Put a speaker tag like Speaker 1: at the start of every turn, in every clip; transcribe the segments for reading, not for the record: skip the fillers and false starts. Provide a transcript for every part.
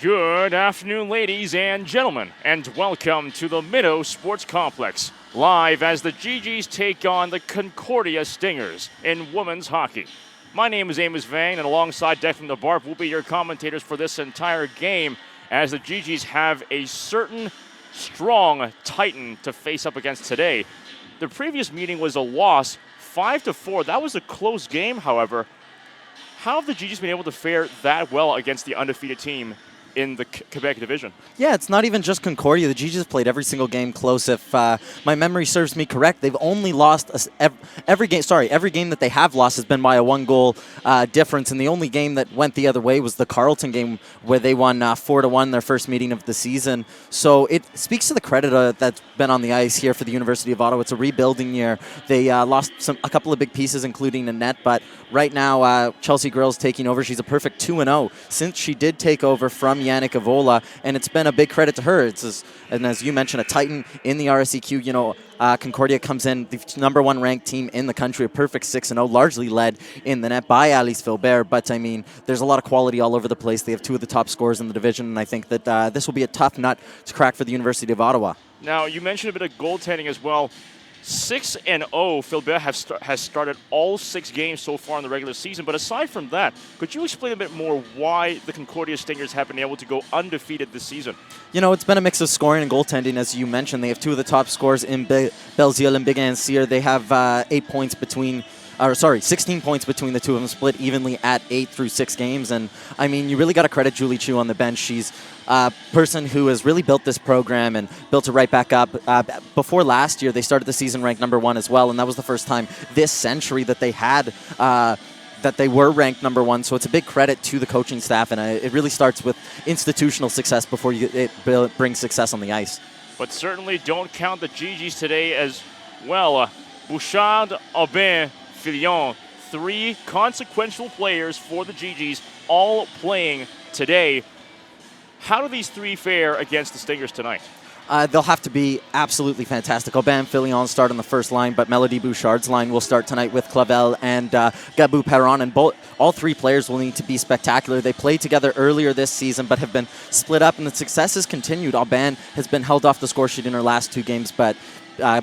Speaker 1: Good afternoon, ladies and gentlemen, and welcome to the Minnow Sports Complex, live as the GGs take on the Concordia Stingers in women's hockey. My name is Amos Vang, and alongside Declan the Barb, we'll be your commentators for this entire game as the GGs have a certain strong Titan to face up against today. The previous meeting was a loss, 5-4. That was a close game, however. How have the GGs been able to fare that well against the undefeated team in the Quebec division?
Speaker 2: Yeah, it's not even just Concordia. The GGs played every single game close. If my memory serves me correct, they've only lost every game. Sorry, every game that they have lost has been by a one-goal difference, and the only game that went the other way was the Carleton game, where they won 4-1 their first meeting of the season. So it speaks to the credit that's been on the ice here for the University of Ottawa. It's a rebuilding year. They lost a couple of big pieces, including Annette, but right now Chelsea Grill's taking over. She's a perfect 2-0 since she did take over from Yannick Avola, and it's been a big credit to her. And as you mentioned, a Titan in the RSEQ. Concordia comes in the number one ranked team in the country, a perfect 6-0, largely led in the net by Alice Filbert. But I mean, there's a lot of quality all over the place. They have two of the top scorers in the division, and I think that this will be a tough nut to crack for the University of Ottawa. Now,
Speaker 1: you mentioned a bit of goaltending as well. 6-0, Filbert has started all 6 games so far in the regular season. But aside from that, could you explain a bit more why the Concordia Stingers have been able to go undefeated this season?
Speaker 2: It's been a mix of scoring and goaltending, as you mentioned. They have two of the top scorers in Belzile and Big Ancir. They have 16 points between the two of them, split evenly at 8 through 6 games. And, I mean, you really got to credit Julie Chu on the bench. She's a person who has really built this program and built it right back up. Before last year, they started the season ranked number 1 as well, and that was the first time this century that they had that they were ranked number 1. So it's a big credit to the coaching staff, and it really starts with institutional success before it brings success on the ice.
Speaker 1: But certainly don't count the GGs today as well. Bouchard, Aubin, Fillon, 3 consequential players for the GGs, all playing today. How do these 3 fare against the Stingers tonight?
Speaker 2: They'll have to be absolutely fantastic. Aubin and Fillon start on the first line, but Melody Bouchard's line will start tonight with Clavel and Gabou Perron, and all 3 players will need to be spectacular. They played together earlier this season, but have been split up, and the success has continued. Aubin has been held off the score sheet in her last 2 games, but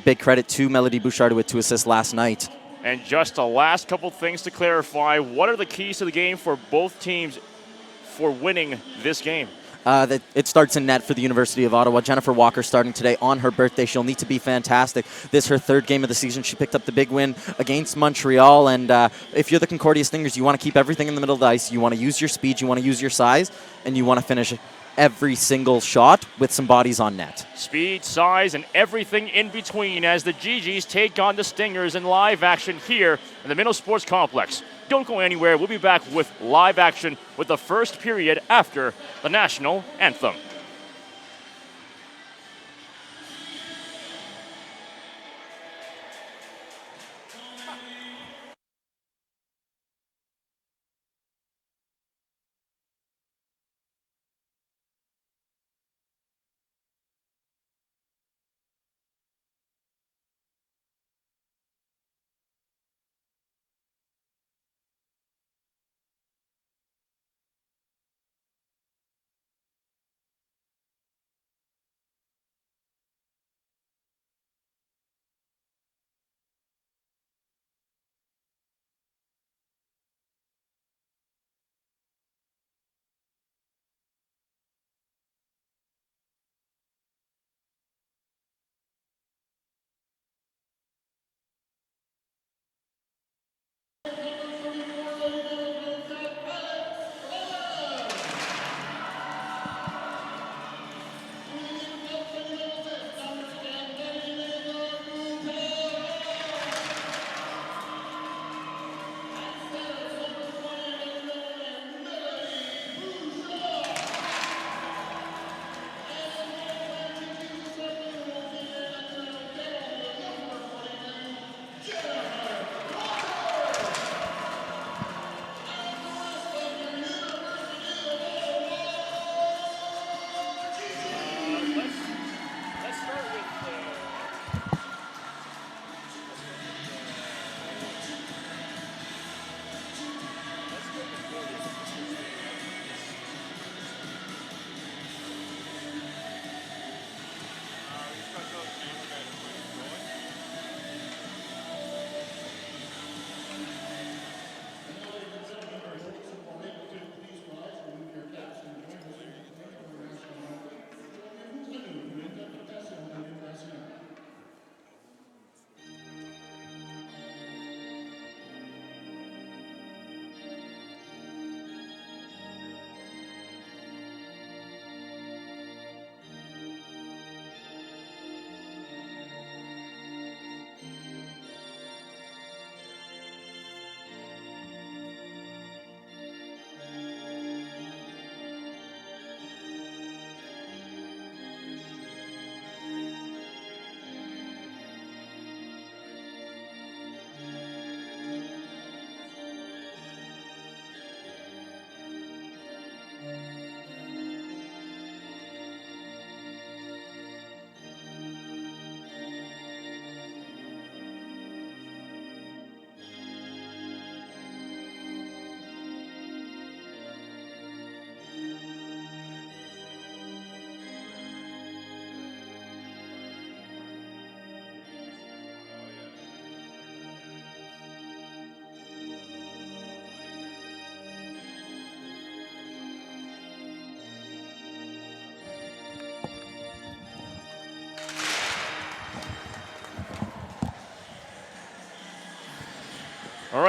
Speaker 2: big credit to Melody Bouchard with 2 assists last night.
Speaker 1: And just a last couple things to clarify. What are the keys to the game for both teams for winning this game?
Speaker 2: It starts in net for the University of Ottawa. Jennifer Walker starting today on her birthday. She'll need to be fantastic. This is her 3rd game of the season. She picked up the big win against Montreal. And if you're the Concordia Stingers, you want to keep everything in the middle of the ice. You want to use your speed. You want to use your size. And you want to finish every single shot with some bodies on net.
Speaker 1: Speed, size, and everything in between as the GGs take on the Stingers in live action here in the Minnow Sports Complex. Don't go anywhere. We'll be back with live action with the first period after the national anthem.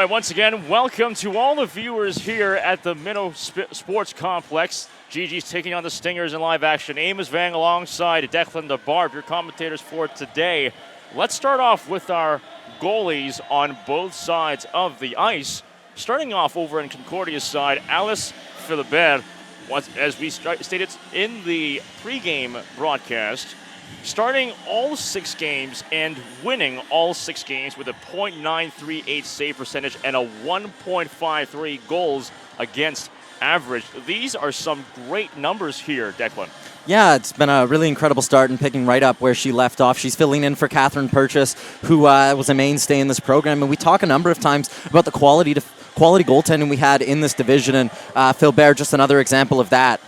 Speaker 1: right, once again, welcome to all the viewers here at the Minnow Sports Complex. Gigi's taking on the Stingers in live action. Amos Vang alongside Declan DeBarb, your commentators for today. Let's start off with our goalies on both sides of the ice. Starting off over in Concordia's side, Alice Philibert, as we stated in the pregame broadcast, starting all 6 games and winning all 6 games with a .938 save percentage and a 1.53 goals against average. These are some great numbers here, Declan.
Speaker 2: Yeah, it's been a really incredible start and picking right up where she left off. She's filling in for Catherine Purchase, who was a mainstay in this program. And we talk a number of times about the quality goaltending we had in this division, and Philibert, just another example of that.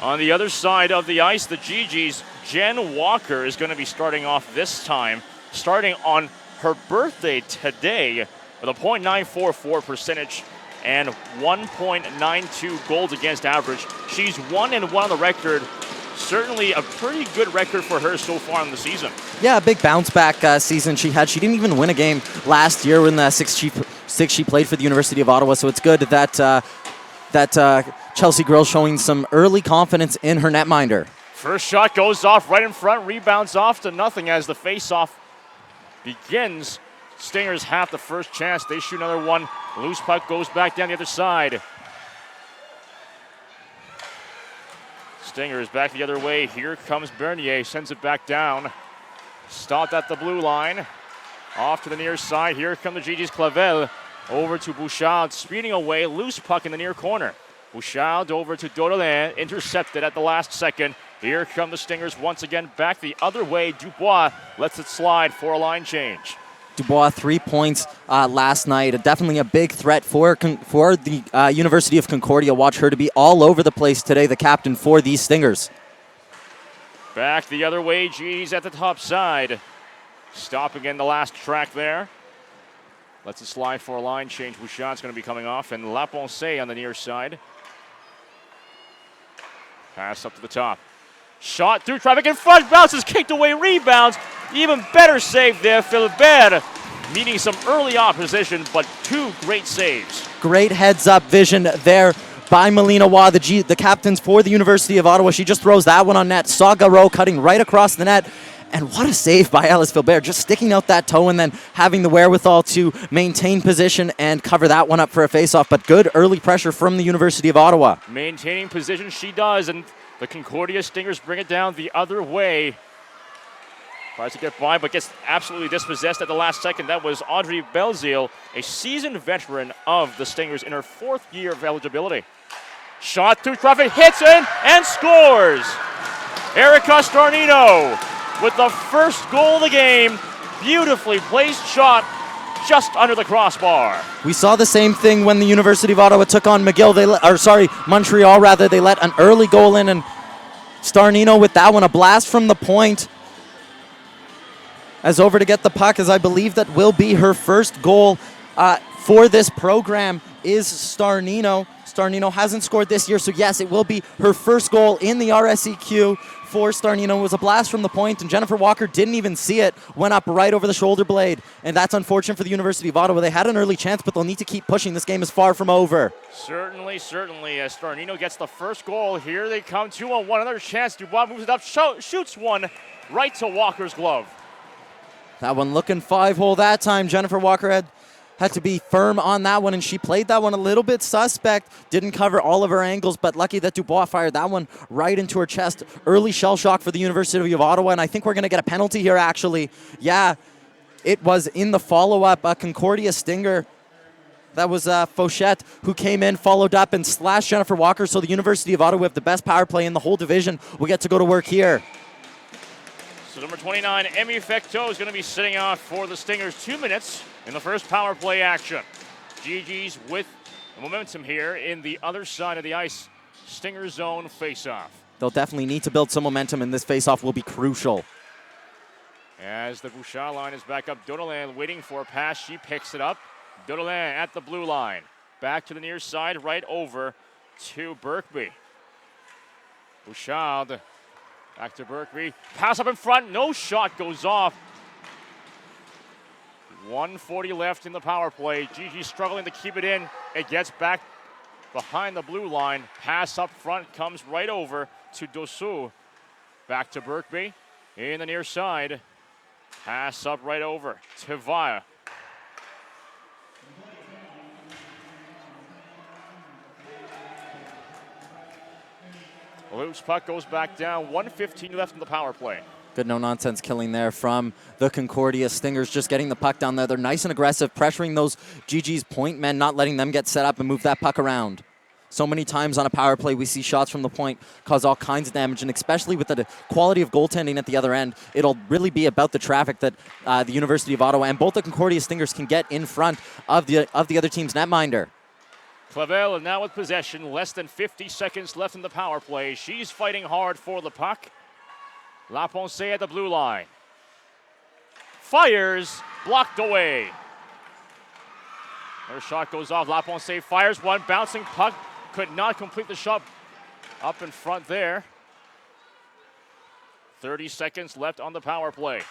Speaker 1: On the other side of the ice, the GG's Jen Walker is going to be starting off this time, starting on her birthday today with a .944 percentage and 1.92 goals against average. She's 1-1 on the record. Certainly a pretty good record for her so far in the season. Yeah, a big bounce back season she had. She didn't even win a game last year in the six she played for the University of Ottawa, so it's good that Chelsea girl showing some early confidence in her netminder. First shot goes off right in front, rebounds off to nothing as the face-off begins. Stingers have the first chance. They shoot another one. Loose puck goes back down the other side. Stingers back the other way. Here comes Bernier, sends it back down. Stopped at the blue line. Off to the near side. Here come the GG's Clavel. Over to Bouchard, speeding away. Loose puck in the near corner. Bouchard over to Dodelin, intercepted at the last second. Here come the Stingers once again back the other way. Dubois lets it slide for a line change. Dubois, 3 points last night. Definitely a big threat for the University of Concordia. Watch her to be all over the place today, the captain for these Stingers. Back the other way, G's at the top side. Stopping in the last track there. Lets it slide for a line change. Bouchard's going to be coming off, and Laponce on the near side. Pass up to the top. Shot through traffic in front, bounces, kicked away, rebounds. Even better save there, Philibert, meeting some early opposition, but 2 great saves. Great heads-up vision there by Melina Waugh, the captains for the University of Ottawa. She just throws that one on net. Saw Garreau cutting right across the net. And what a save by Alice Philibert, just sticking out that toe and then having the wherewithal to maintain position and cover that one up for a face-off. But good early pressure from the University of Ottawa. Maintaining position she does, and the Concordia Stingers bring it down the other way. Tries to get by, but gets absolutely dispossessed at the last second. That was Audrey Belzile, a seasoned veteran of the Stingers in her 4th year of eligibility. Shot through traffic, hits in, and scores! Erica Starnino with the first goal of the game. Beautifully placed shot just under the crossbar. We saw the same thing when the University of Ottawa took on Montreal rather. They let an early goal in, and Starnino with that one, a blast from the point. As over to get the puck, as I believe that will be her first goal for this program is Starnino. Starnino hasn't scored this year, so yes, it will be her first goal in the RSEQ for Starnino. It was a blast from the point, and Jennifer Walker didn't even see it. Went up right over the shoulder blade, and that's unfortunate for the University of Ottawa. They had an early chance, but they'll need to keep pushing. This game is far from over. Certainly. As Starnino gets the first goal, here they come 2-on-1. Another chance. Dubois moves it up, shoots one right to Walker's glove. That one looking 5-hole that time. Jennifer Walker had to be firm on that one, and she played that one a little bit suspect. Didn't cover all of her angles, but lucky that Dubois fired that one right into her chest. Early shell shock for the University of Ottawa, and I think we're going to get a penalty here, actually. Yeah, it was in the follow-up. A Concordia Stinger. That was Fauchette who came in, followed up, and slashed Jennifer Walker. So the University of Ottawa have the best power play in the whole division. We get to go to work here. So number 29, Emmy Fecteau, is going to be sitting out for the Stingers 2 minutes in the first power play action. GG's with the momentum here in the other side of the ice. Stinger zone face-off. They'll definitely need to build some momentum, and this face-off will be crucial. As the Bouchard line is back up, Dodelin waiting for a pass. She picks it up. Dodelin at the blue line. Back to the near side, right over to Berkby. Bouchard back to Berkby. Pass up in front. No shot goes off. 1:40 left in the power play. Gigi struggling to keep it in. It gets back behind the blue line. Pass up front comes right over to Dosu. Back to Berkby in the near side. Pass up right over to Vaya. Loose puck goes back down. 1:15 left in the power play.
Speaker 2: Good no-nonsense killing there from the Concordia Stingers, just getting the puck down there. They're nice and aggressive, pressuring those GG's point men, not letting them get set up and move that puck around. So many times on a power play, we see shots from the point cause all kinds of damage, and especially with the quality of goaltending at the other end, it'll really be about the traffic that the University of Ottawa and both the Concordia Stingers can get in front of the other team's netminder.
Speaker 1: Clavel now with possession. Less than 50 seconds left in the power play. She's fighting hard for the puck. Laponce at the blue line. Fires, blocked away. Her shot goes off. Laponce fires one, bouncing puck. Could not complete the shot up in front there. 30 seconds left on the power play.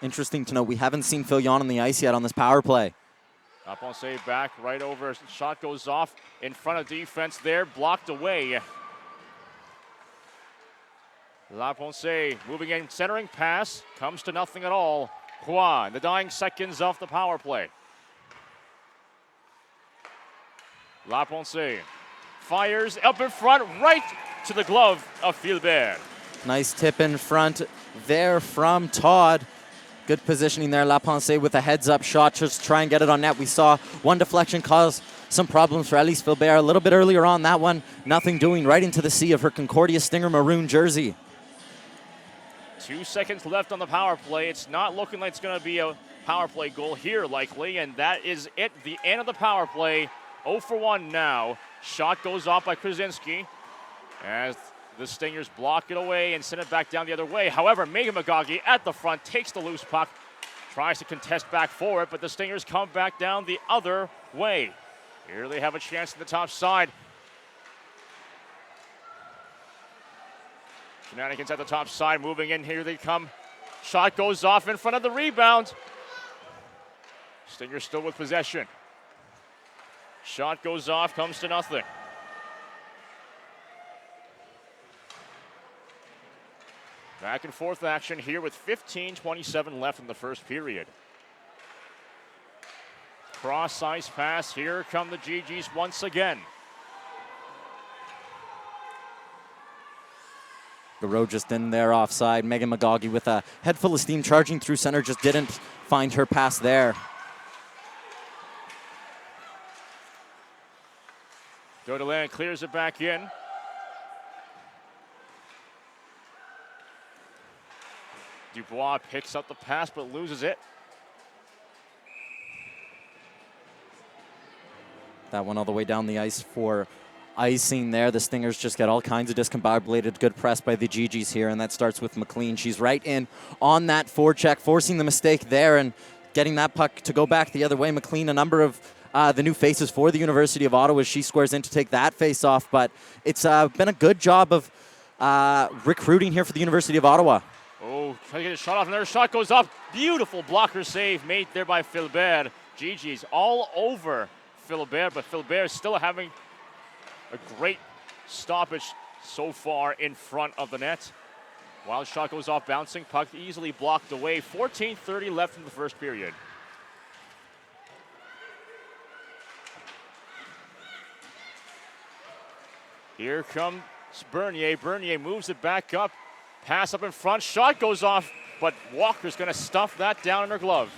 Speaker 2: Interesting to know, we haven't seen Filion on the ice yet on this power play.
Speaker 1: Laponce back, right over. Shot goes off in front of defense there, blocked away. Laponce moving in, centering pass, comes to nothing at all. Hua in the dying seconds off the power play. Laponce fires up in front, right to the glove of Philbert.
Speaker 2: Nice tip in front there from Todd. Good positioning there. Laponce with a heads-up shot, just try and get it on net. We saw one deflection cause some problems for Alice Philbert a little bit earlier on. That one, nothing doing, right into the sea of her Concordia Stinger maroon jersey.
Speaker 1: 2 seconds left on the power play. It's not looking like it's going to be a power play goal here, likely, and that is it. The end of the power play. 0 for 1 now. Shot goes off by Krasinski as the Stingers block it away and send it back down the other way. However, Megan McGoggy at the front takes the loose puck, tries to contest back for it, but the Stingers come back down the other way. Here they have a chance to the top side. Shenanigans at the top side, moving in. Here they come. Shot goes off in front of the rebound. Stingers still with possession. Shot goes off, comes to nothing. Back and forth action here with 15:27 left in the first period. Cross ice pass. Here come the GGs once again.
Speaker 2: Garreau just in there offside. Megan McGoggy with a head full of steam charging through center, just didn't find her pass there.
Speaker 1: Dodelan clears it back in. Dubois picks up the pass but loses it.
Speaker 2: That one all the way down the ice for icing there. The Stingers just get all kinds of discombobulated. Good press by the GGs here, and that starts with McLean. She's right in on that forecheck, forcing the mistake there and getting that puck to go back the other way. McLean, a number of the new faces for the University of Ottawa, she squares in to take that face off, but it's been a good job of recruiting here for the University of Ottawa.
Speaker 1: Oh, trying to get a shot off. Another shot goes up. Beautiful blocker save made there by Philbert. GG's all over Philbert, but Philbert is still having a great stoppage so far in front of the net. Wild shot goes off, bouncing puck easily blocked away. 14:30 left in the first period. Here comes Bernier. Bernier moves it back up. Pass up in front. Shot goes off, but Walker's going to stuff that down in her glove.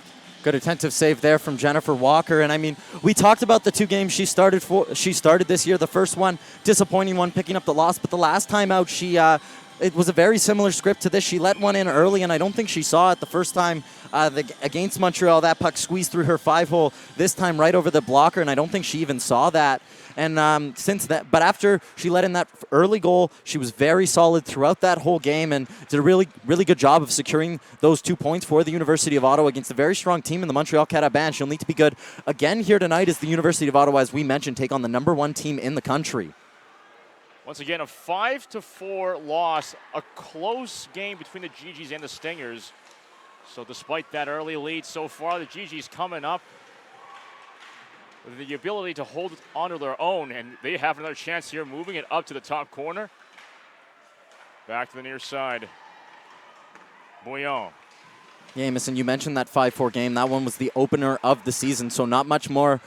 Speaker 2: Good attentive save there from Jennifer Walker. And I mean, we talked about the two games she started this year. The first one, disappointing one, picking up the loss. But the last time out, it was a very similar script to this. She let one in early, and I don't think she saw it the first time against Montreal. That puck squeezed through her 5-hole. This time right over the blocker, and I don't think she even saw that. And since that, but after she let in that early goal, she was very solid throughout that whole game and did a really, really good job of securing those 2 points for the University of Ottawa against a very strong team in the Montreal Carabins. She'll need to be good again here tonight as the University of Ottawa, as we mentioned, take on the #1 team in the country.
Speaker 1: Once again, a 5-4 loss, a close game between the GGs and the Stingers. So despite that early lead so far, the GG's coming up with the ability to hold onto their own, and they have another chance here, moving it up to the top corner. Back to the near side. Bouillon.
Speaker 2: Yeah, Amos, you mentioned that 5-4 game. That one was the opener of the season, so not much more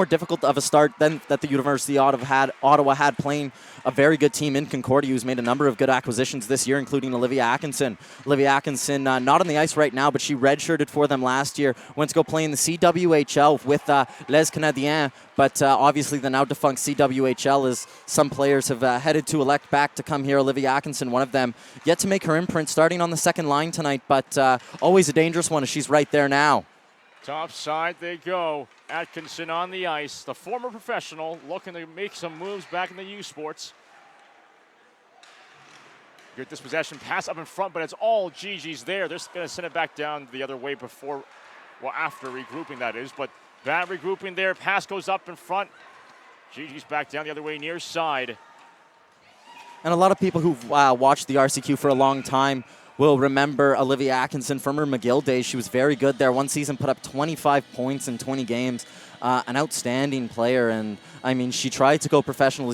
Speaker 2: difficult of a start than that the University of Ottawa had playing a very good team in Concordia, who's made a number of good acquisitions this year, including Olivia Atkinson. Olivia Atkinson, not on the ice right now, but she redshirted for them last year. Went to go play in the CWHL with Les Canadiens, but obviously the now defunct CWHL, as some players have headed to elect back to come here. Olivia Atkinson, one of them, yet to make her imprint, starting on the second line tonight, but always a dangerous one as she's right there now.
Speaker 1: Top side they go. Atkinson on the ice, the former professional, looking to make some moves back in the U Sports. Good dispossession, pass up in front, but it's all GG's there. They're going to send it back down the other way after regrouping, that is. But bad regrouping there, pass goes up in front. GG's back down the other way, near side.
Speaker 2: And a lot of people who've watched the RCQ for a long time will remember Olivia Atkinson from her McGill days. She was very good there. One season put up 25 points in 20 games. An outstanding player, and I mean, she tried to go professional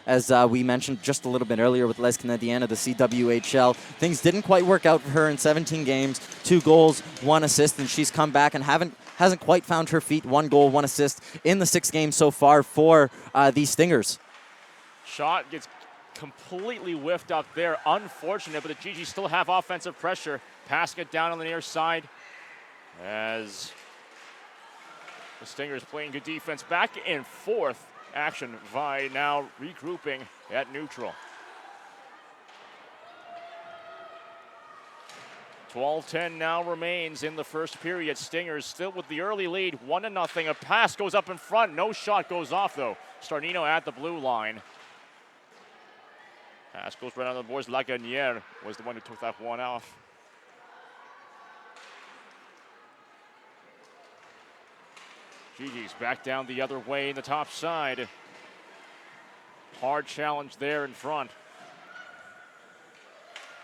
Speaker 2: as we mentioned just a little bit earlier with Les Canadiens of the CWHL. Things didn't quite work out for her in 17 games, 2 goals, 1 assist, and she's come back and hasn't quite found her feet. 1 goal, 1 assist in the 6 games so far for these Stingers.
Speaker 1: Shot gets completely whiffed up there. Unfortunate, but the GG still have offensive pressure. Passing it down on the near side as the Stingers playing good defense. Back in fourth action. Vi now regrouping at neutral. 12-10 now remains in the first period. Stingers still with the early lead, 1-0. A pass goes up in front. No shot goes off, though. Starnino at the blue line. Pass goes right on the boards. Lagunière was the one who took that one off. GG's back down the other way in the top side. Hard challenge there in front.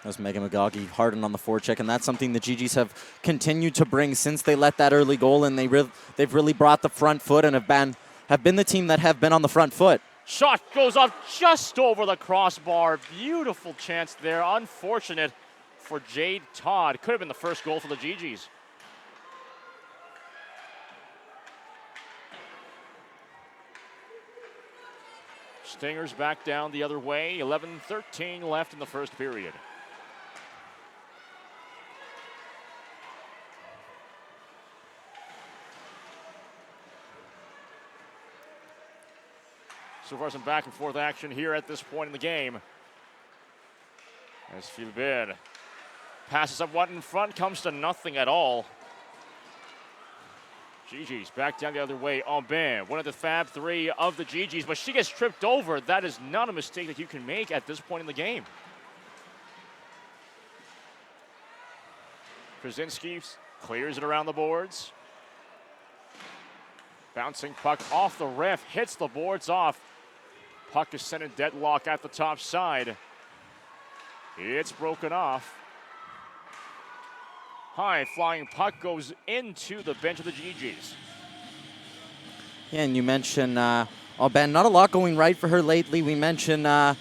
Speaker 2: That was Megan McGaughey hardened on the forecheck, and that's something the GGs have continued to bring since they let that early goal in. They've really brought the front foot and have been the team that have been on the front foot.
Speaker 1: Shot goes up just over the crossbar. Beautiful chance there. Unfortunate for Jade Todd. Could have been the first goal for the GGs. Stingers back down the other way. 11-13 left in the first period. So far, some back and forth action here at this point in the game. As Philbert passes up one in front, comes to nothing at all. GG's back down the other way. Aubin, one of the Fab 3 of the GG's, but she gets tripped over. That is not a mistake that you can make at this point in the game. Krasinski clears it around the boards. Bouncing puck off the ref, hits the boards off. Puck is sent in deadlock at the top side. It's broken off. High flying puck goes into the bench of the GGs.
Speaker 2: Yeah, and you mentioned Aubin. Not a lot going right for her lately. We mentioned the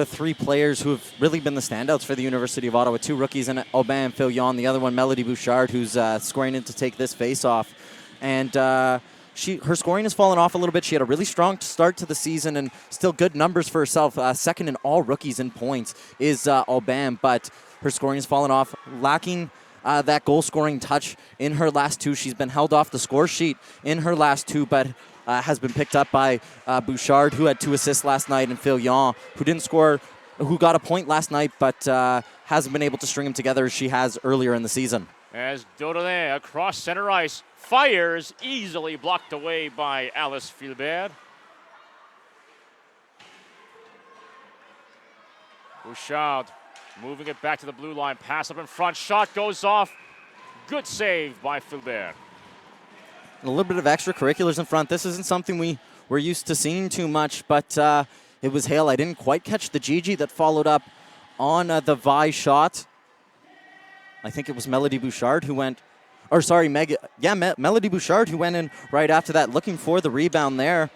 Speaker 2: 3 players who have really been the standouts for the University of Ottawa. 2 rookies, and Aubin and Fillon. The other one, Melody Bouchard, who's scoring in to take this face-off. And her scoring has fallen off a little bit. She had a really strong start to the season and still good numbers for herself. Second in all rookies in points is Aubin, but her scoring has fallen off, lacking that goal-scoring touch in her last 2. She's been held off the score sheet in her last 2, but has been picked up by Bouchard, who had 2 assists last night, and Fillon, who got a point last night, but hasn't been able to string them together as she has earlier in the season.
Speaker 1: As Dodonnet across center ice fires, easily blocked away by Alice Philbert. Bouchard moving it back to the blue line, pass up in front, shot goes off. Good save by Philbert.
Speaker 2: A little bit of extracurriculars in front. This isn't something we're used to seeing too much, but it was Hale. I didn't quite catch the GG that followed up on the Vi shot. I think it was Melody Bouchard who went, Melody Bouchard who went in right after that, looking for the rebound there.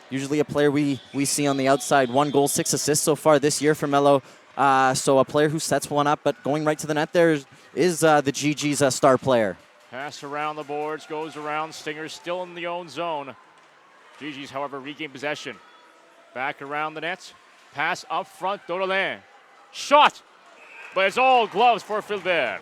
Speaker 2: Usually a player we see on the outside. 1 goal, 6 assists so far this year for Melo. So a player who sets one up, but going right to the net there is the GG's star player.
Speaker 1: Pass around the boards, goes around. Stingers still in the own zone. GG's, however, regain possession. Back around the net. Pass up front, Dorolin. Shot! But it's all gloves for Philbert.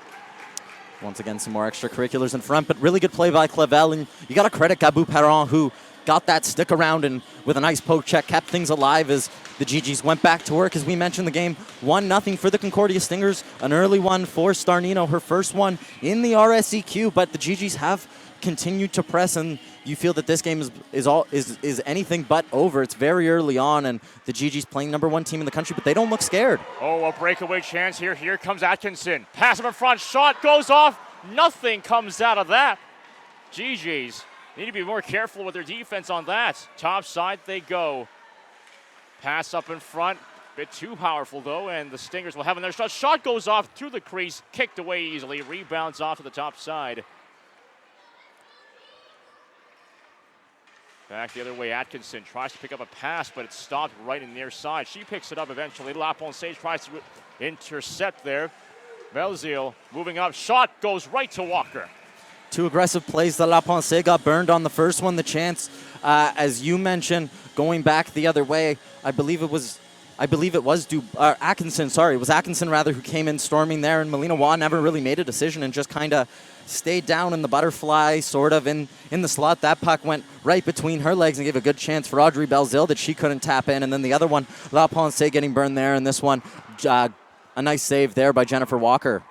Speaker 2: Once again, some more extracurriculars in front, but really good play by Clavel. And you got to credit Gabou Perron, who got that stick around and with a nice poke check kept things alive as the GGs went back to work. As we mentioned, the game 1-0 for the Concordia Stingers. An early one for Starnino, her first one in the RSEQ, but the GGs have continued to press, and you feel that this game is anything but over. It's very early on, and the GGs playing #1 team in the country, but they don't look scared.
Speaker 1: Oh, a breakaway chance here. Here comes Atkinson. Pass up in front. Shot goes off. Nothing comes out of that. GGs need to be more careful with their defense on that. Top side they go. Pass up in front. Bit too powerful, though, and the Stingers will have another shot. Shot goes off through the crease. Kicked away easily. Rebounds off to the top side. Back the other way, Atkinson tries to pick up a pass, but it's stopped right in the near side. She picks it up eventually. Laponce tries to intercept there. Belzile moving up. Shot goes right to Walker.
Speaker 2: 2 aggressive plays. The Laponce got burned on the first one. The chance, as you mentioned, going back the other way, I believe it was Atkinson. Sorry, it was Atkinson rather who came in storming there, and Melina Waugh never really made a decision and just kind of stayed down in the butterfly, sort of in the slot. That puck went right between her legs and gave a good chance for Audrey Belzile that she couldn't tap in. And then the other one, Laponce getting burned there, and this one, a nice save there by Jennifer Walker.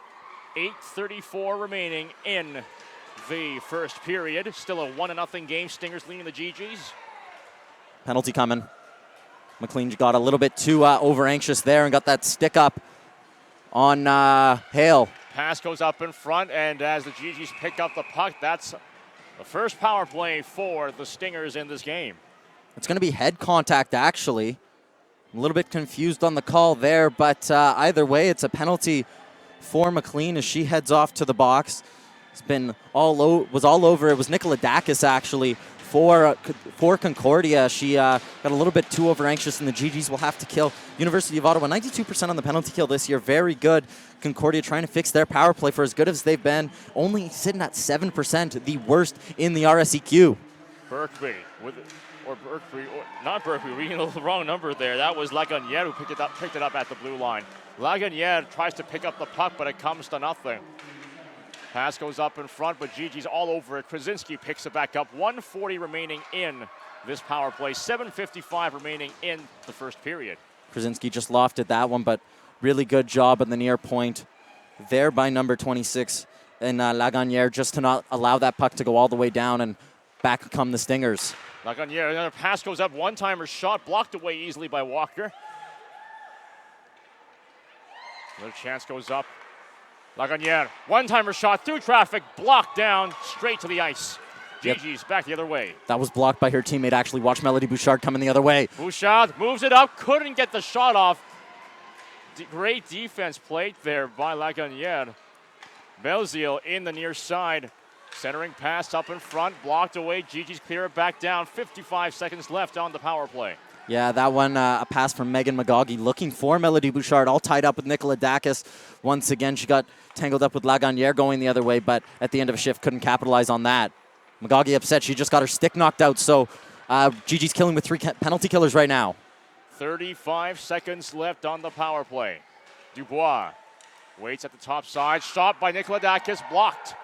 Speaker 1: 8:34 remaining in the first period. Still a 1-0 game. Stingers leading the GGs.
Speaker 2: Penalty coming. McLean got a little bit too over anxious there and got that stick up on Hale.
Speaker 1: Pass goes up in front, and as the GGs pick up the puck, that's the first power play for the Stingers in this game.
Speaker 2: It's going to be head contact, actually. I'm a little bit confused on the call there, but either way, it's a penalty for McLean as she heads off to the box. It's been all over. It was Nicolodakis, actually, for Concordia. She got a little bit too over anxious, and the GGs will have to kill University of Ottawa. 92% on the penalty kill this year. Very good. Concordia trying to fix their power play for as good as they've been. Only sitting at 7%, the worst in the RSEQ.
Speaker 1: Berkby, not Berkby, reading the wrong number there. That was Lagunier who picked it up at the blue line. Lagunier tries to pick up the puck, but it comes to nothing. Pass goes up in front, but GG's all over it. Krasinski picks it back up. 1:40 remaining in this power play. 7:55 remaining in the first period.
Speaker 2: Krasinski just lofted that one, but really good job at the near point there by number 26 and Lagunier, just to not allow that puck to go all the way down, and back come the Stingers.
Speaker 1: Lagunier, another pass goes up. One-timer shot blocked away easily by Walker. Another chance goes up. Lagunier, one-timer shot through traffic, blocked down, straight to the ice. GG's back the other way.
Speaker 2: That was blocked by her teammate, actually. Watch Melody Bouchard coming the other way.
Speaker 1: Bouchard moves it up, couldn't get the shot off. Great defense played there by Lagunier. Belzile in the near side. Centering pass up in front, blocked away. GG's clear it back down. 55 seconds left on the power play.
Speaker 2: Yeah, that one, a pass from Megan McGaughey looking for Melody Bouchard, all tied up with Nicolodakis. Once again, she got tangled up with Lagunier going the other way, but at the end of a shift, couldn't capitalize on that. McGaughey upset. She just got her stick knocked out, so GG's killing with 3 penalty killers right now.
Speaker 1: 35 seconds left on the power play. Dubois waits at the top side. Shot by Nicolodakis, blocked.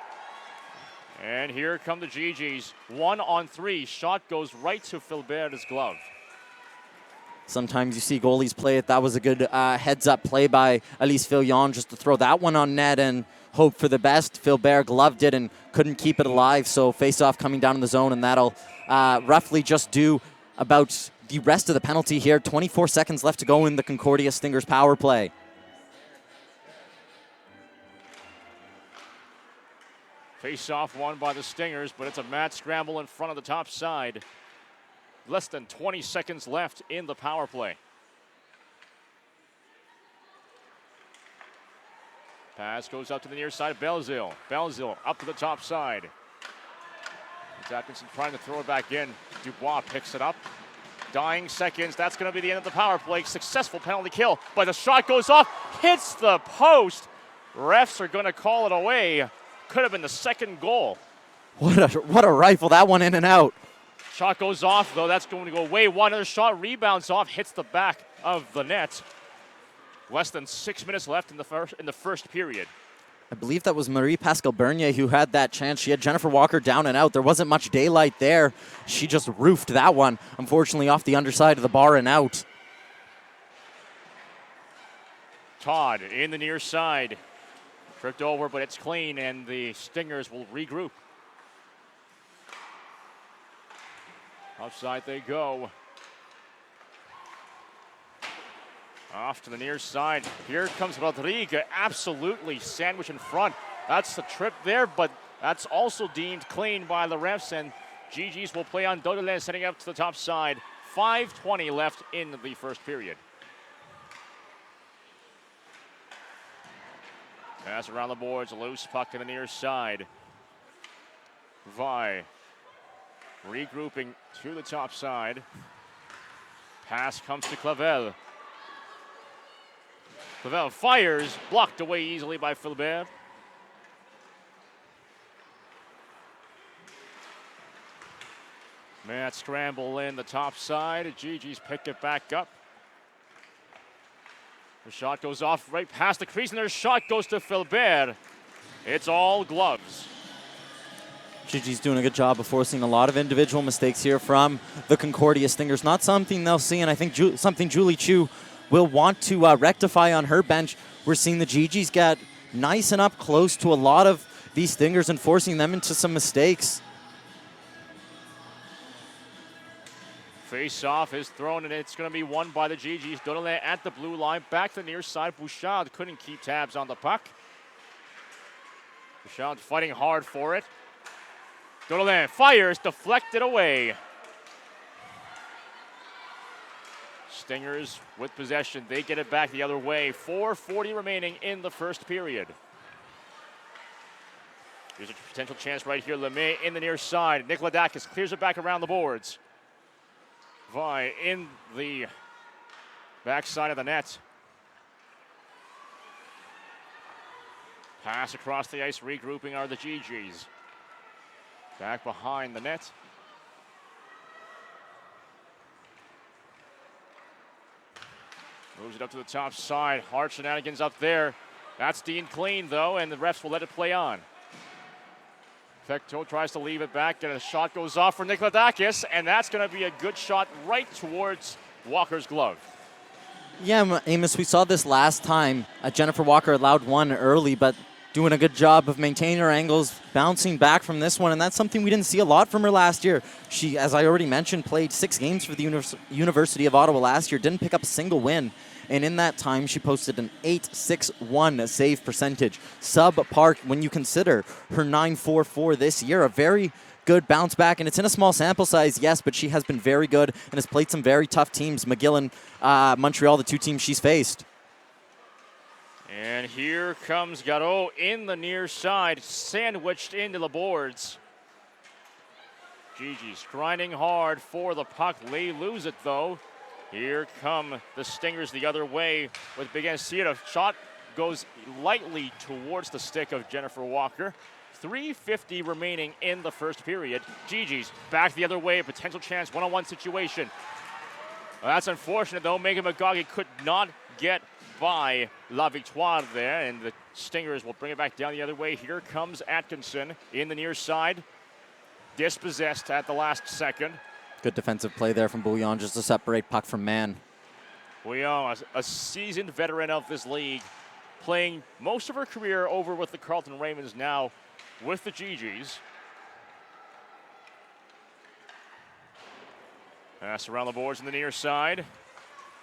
Speaker 1: And here come the GGs. 1-on-3. Shot goes right to Philbert's glove.
Speaker 2: Sometimes you see goalies play it. That was a good heads-up play by Elise Fillion just to throw that one on net and hope for the best. Philbert gloved it and couldn't keep it alive, so face-off coming down in the zone, and that'll roughly just do about the rest of the penalty here. 24 seconds left to go in the Concordia Stingers power play.
Speaker 1: Face-off won by the Stingers, but it's a mad scramble in front of the top side. Less than 20 seconds left in the power play. Pass goes up to the near side of Belzil. Belzil up to the top side. It's Atkinson trying to throw it back in. Dubois picks it up. Dying seconds. That's going to be the end of the power play. Successful penalty kill, but the shot goes off, hits the post. Refs are going to call it away. Could have been the second goal.
Speaker 2: What a rifle, that one in and out.
Speaker 1: Shot goes off, though. That's going to go way wide. Another shot rebounds off, hits the back of the net. Less than 6 minutes left in the first period.
Speaker 2: I believe that was Marie Pascal Bernier who had that chance. She had Jennifer Walker down and out. There wasn't much daylight there. She just roofed that one, unfortunately off the underside of the bar and out.
Speaker 1: Todd in the near side. Tripped over, but it's clean, and the Stingers will regroup. Outside they go. Off to the near side. Here comes Rodrigue, absolutely sandwiched in front. That's the trip there, but that's also deemed clean by the refs, and GG's will play on Dodelin, setting up to the top side. 5:20 left in the first period. Pass around the boards, loose puck to the near side. Vi regrouping to the top side. Pass comes to Clavel. Clavel fires, blocked away easily by Philbert. Matt scramble in the top side. GG's picked it back up. The shot goes off right past the crease, and their shot goes to Philbert. It's all gloves.
Speaker 2: GG's doing a good job of forcing a lot of individual mistakes here from the Concordia Stingers. Not something they'll see, and I think something Julie Chu will want to rectify on her bench. We're seeing the GG's get nice and up close to a lot of these Stingers and forcing them into some mistakes.
Speaker 1: Face-off is thrown, and it's going to be won by the GG's. Dodelin at the blue line, back to the near side. Bouchard couldn't keep tabs on the puck. Bouchard fighting hard for it. Dodelin fires, deflected away. Stingers with possession. They get it back the other way. 4:40 remaining in the first period. Here's a potential chance right here. LeMay in the near side. Nikolodakis clears it back around the boards. Vi in the backside of the net. Pass across the ice. Regrouping are the GG's. Back behind the net. Moves it up to the top side. Hard shenanigans up there. That's deemed clean, though, and the refs will let it play on. Fecteau tries to leave it back, and a shot goes off for Nikolodakis, and that's going to be a good shot right towards Walker's glove.
Speaker 2: Yeah, Amos, we saw this last time. Jennifer Walker allowed one early, but doing a good job of maintaining her angles, bouncing back from this one, and that's something we didn't see a lot from her last year. She, as I already mentioned, played 6 games for the University of Ottawa last year, didn't pick up a single win, and in that time she posted an .861 save percentage. Subpar when you consider her .944 this year, a very good bounce back, and it's in a small sample size, yes, but she has been very good and has played some very tough teams, McGill and Montreal, the 2 teams she's faced.
Speaker 1: And here comes Garot in the near side, sandwiched into the boards. GG's grinding hard for the puck. They lose it, though. Here come the Stingers the other way with Big Sierra. Shot goes lightly towards the stick of Jennifer Walker. 3:50 remaining in the first period. GG's back the other way, a potential chance, one-on-one situation. Well, that's unfortunate, though. Megan McGoggy could not get by La Victoire there, and the Stingers will bring it back down the other way. Here comes Atkinson in the near side. Dispossessed at the last second.
Speaker 2: Good defensive play there from Bouillon just to separate puck from man.
Speaker 1: Bouillon, a seasoned veteran of this league, playing most of her career over with the Carleton Ravens, now with the GG's. Pass around the boards in the near side.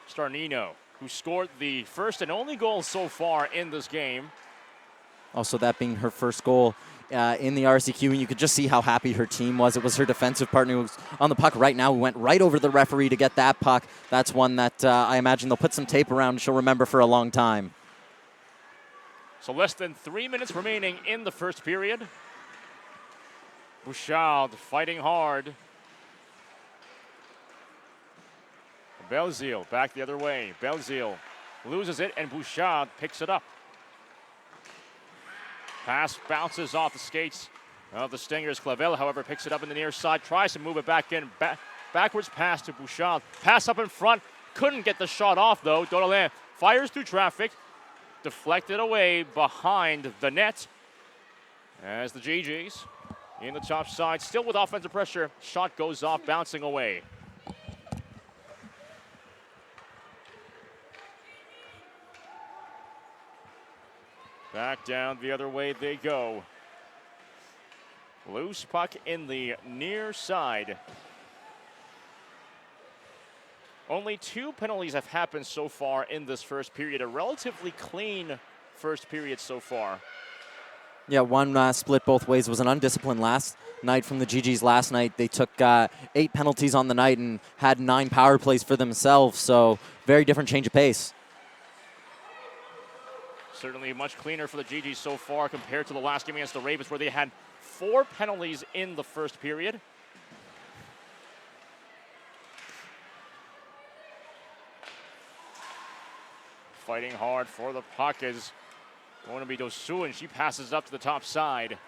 Speaker 1: Starnino, who scored the first and only goal so far in this game.
Speaker 2: Also, that being her first goal in the RCQ, and you could just see how happy her team was. It was her defensive partner who was on the puck right now, who went right over the referee to get that puck. That's one that I imagine they'll put some tape around and she'll remember for a long time.
Speaker 1: So less than 3 minutes remaining in the first period. Bouchard fighting hard. Belzile back the other way. Belzile loses it, and Bouchard picks it up. Pass bounces off the skates of the Stingers. Clavel, however, picks it up in the near side, tries to move it back in. Backwards pass to Bouchard. Pass up in front. Couldn't get the shot off, though. Doralin fires through traffic. Deflected away behind the net. As the GGs in the top side, still with offensive pressure. Shot goes off, bouncing away. Back down the other way they go. Loose puck in the near side. Only 2 penalties have happened so far in this first period. A relatively clean first period so far.
Speaker 2: Yeah, one split both ways. It was an undisciplined last night from the GGs last night. They took 8 penalties on the night and had 9 power plays for themselves. So very different change of pace.
Speaker 1: Certainly much cleaner for the GGs so far compared to the last game against the Ravens, where they had 4 penalties in the first period. Fighting hard for the puck is going to be Dosu, and she passes up to the top side.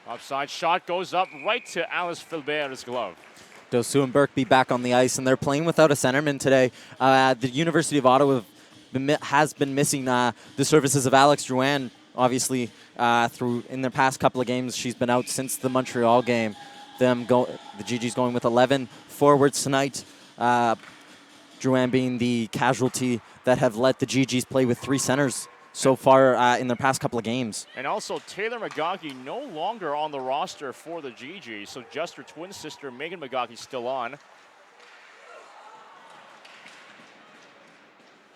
Speaker 1: Upside shot goes up right to Alice Filbert's glove.
Speaker 2: Dosu and Burke be back on the ice, and they're playing without a centerman today. The University of Ottawa has been missing the services of Alex Drouin, obviously, in the past couple of games. She's been out since the Montreal game. The GG's going with 11 forwards tonight. Drouin being the casualty that have let the GGs play with 3 centers so far in their past couple of games.
Speaker 1: And also Taylor McGaughey no longer on the roster for the GGs, so just her twin sister Megan McGaughey still on.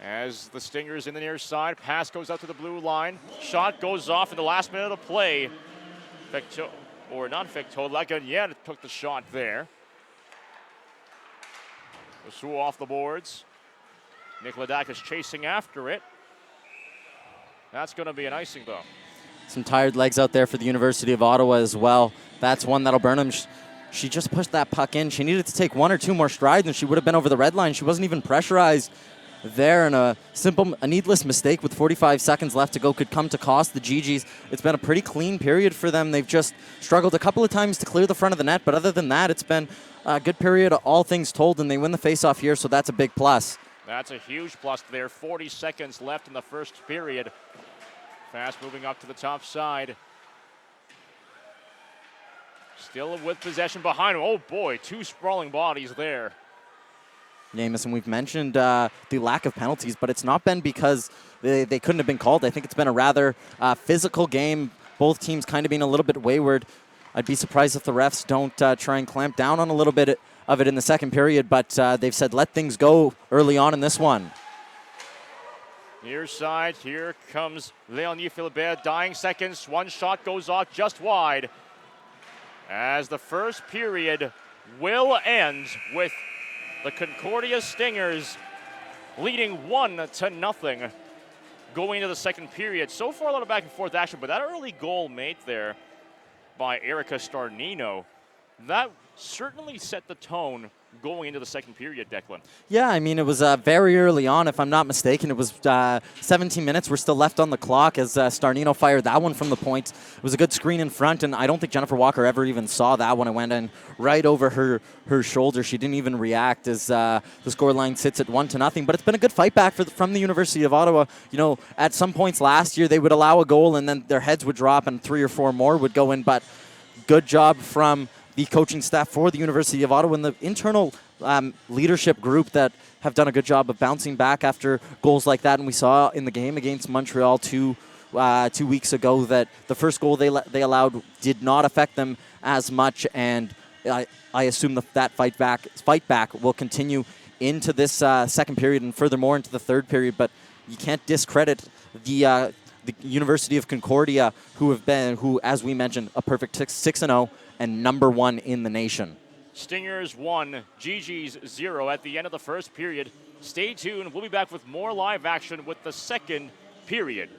Speaker 1: As the Stingers in the near side, pass goes out to the blue line. Shot goes off in the last minute of play. Lagunier took the shot there. Dosu off the boards. Nicola is chasing after it. That's going to be an icing, though.
Speaker 2: Some tired legs out there for the University of Ottawa as well. That's one that'll burn them. She just pushed that puck in. She needed to take 1 or 2 more strides, and she would have been over the red line. She wasn't even pressurized there, and a needless mistake with 45 seconds left to go could come to cost the GGs. It's been a pretty clean period for them. They've just struggled a couple of times to clear the front of the net, but other than that, it's been a good period, all things told, and they win the faceoff here, so that's a big plus.
Speaker 1: That's a huge plus there. 40 seconds left in the first period. Fast moving up to the top side. Still with possession behind him. Oh boy, 2 sprawling bodies there.
Speaker 2: Jameis, and we've mentioned the lack of penalties, but it's not been because they couldn't have been called. I think it's been a rather physical game. Both teams kind of being a little bit wayward. I'd be surprised if the refs don't try and clamp down on a little bit of it in the second period, but they've said let things go early on in this one.
Speaker 1: Near side, here comes Leonie Philibert, dying seconds. One shot goes off just wide. As the first period will end with the Concordia Stingers leading 1-0 going into the second period. So far, a lot of back and forth action, but that early goal made there by Erica Starnino, that certainly set the tone going into the second period, Declan.
Speaker 2: Yeah, I mean, it was very early on, if I'm not mistaken. It was 17 minutes were still left on the clock as Starnino fired that one from the point. It was a good screen in front, and I don't think Jennifer Walker ever even saw that one. It went in right over her shoulder. She didn't even react as the scoreline sits at 1-0. But it's been a good fight back from the University of Ottawa. You know, at some points last year, they would allow a goal, and then their heads would drop, and 3 or 4 more would go in. But good job from the coaching staff for the University of Ottawa and the internal leadership group that have done a good job of bouncing back after goals like that. And we saw in the game against Montreal 2 weeks ago that the first goal they allowed did not affect them as much. And I assume that fight back will continue into this second period and furthermore into the third period. But you can't discredit the University of Concordia, who, as we mentioned, a perfect 6-0 and number 1 in the nation.
Speaker 1: Stingers 1, GG's 0 at the end of the first period. Stay tuned. We'll be back with more live action with the second period.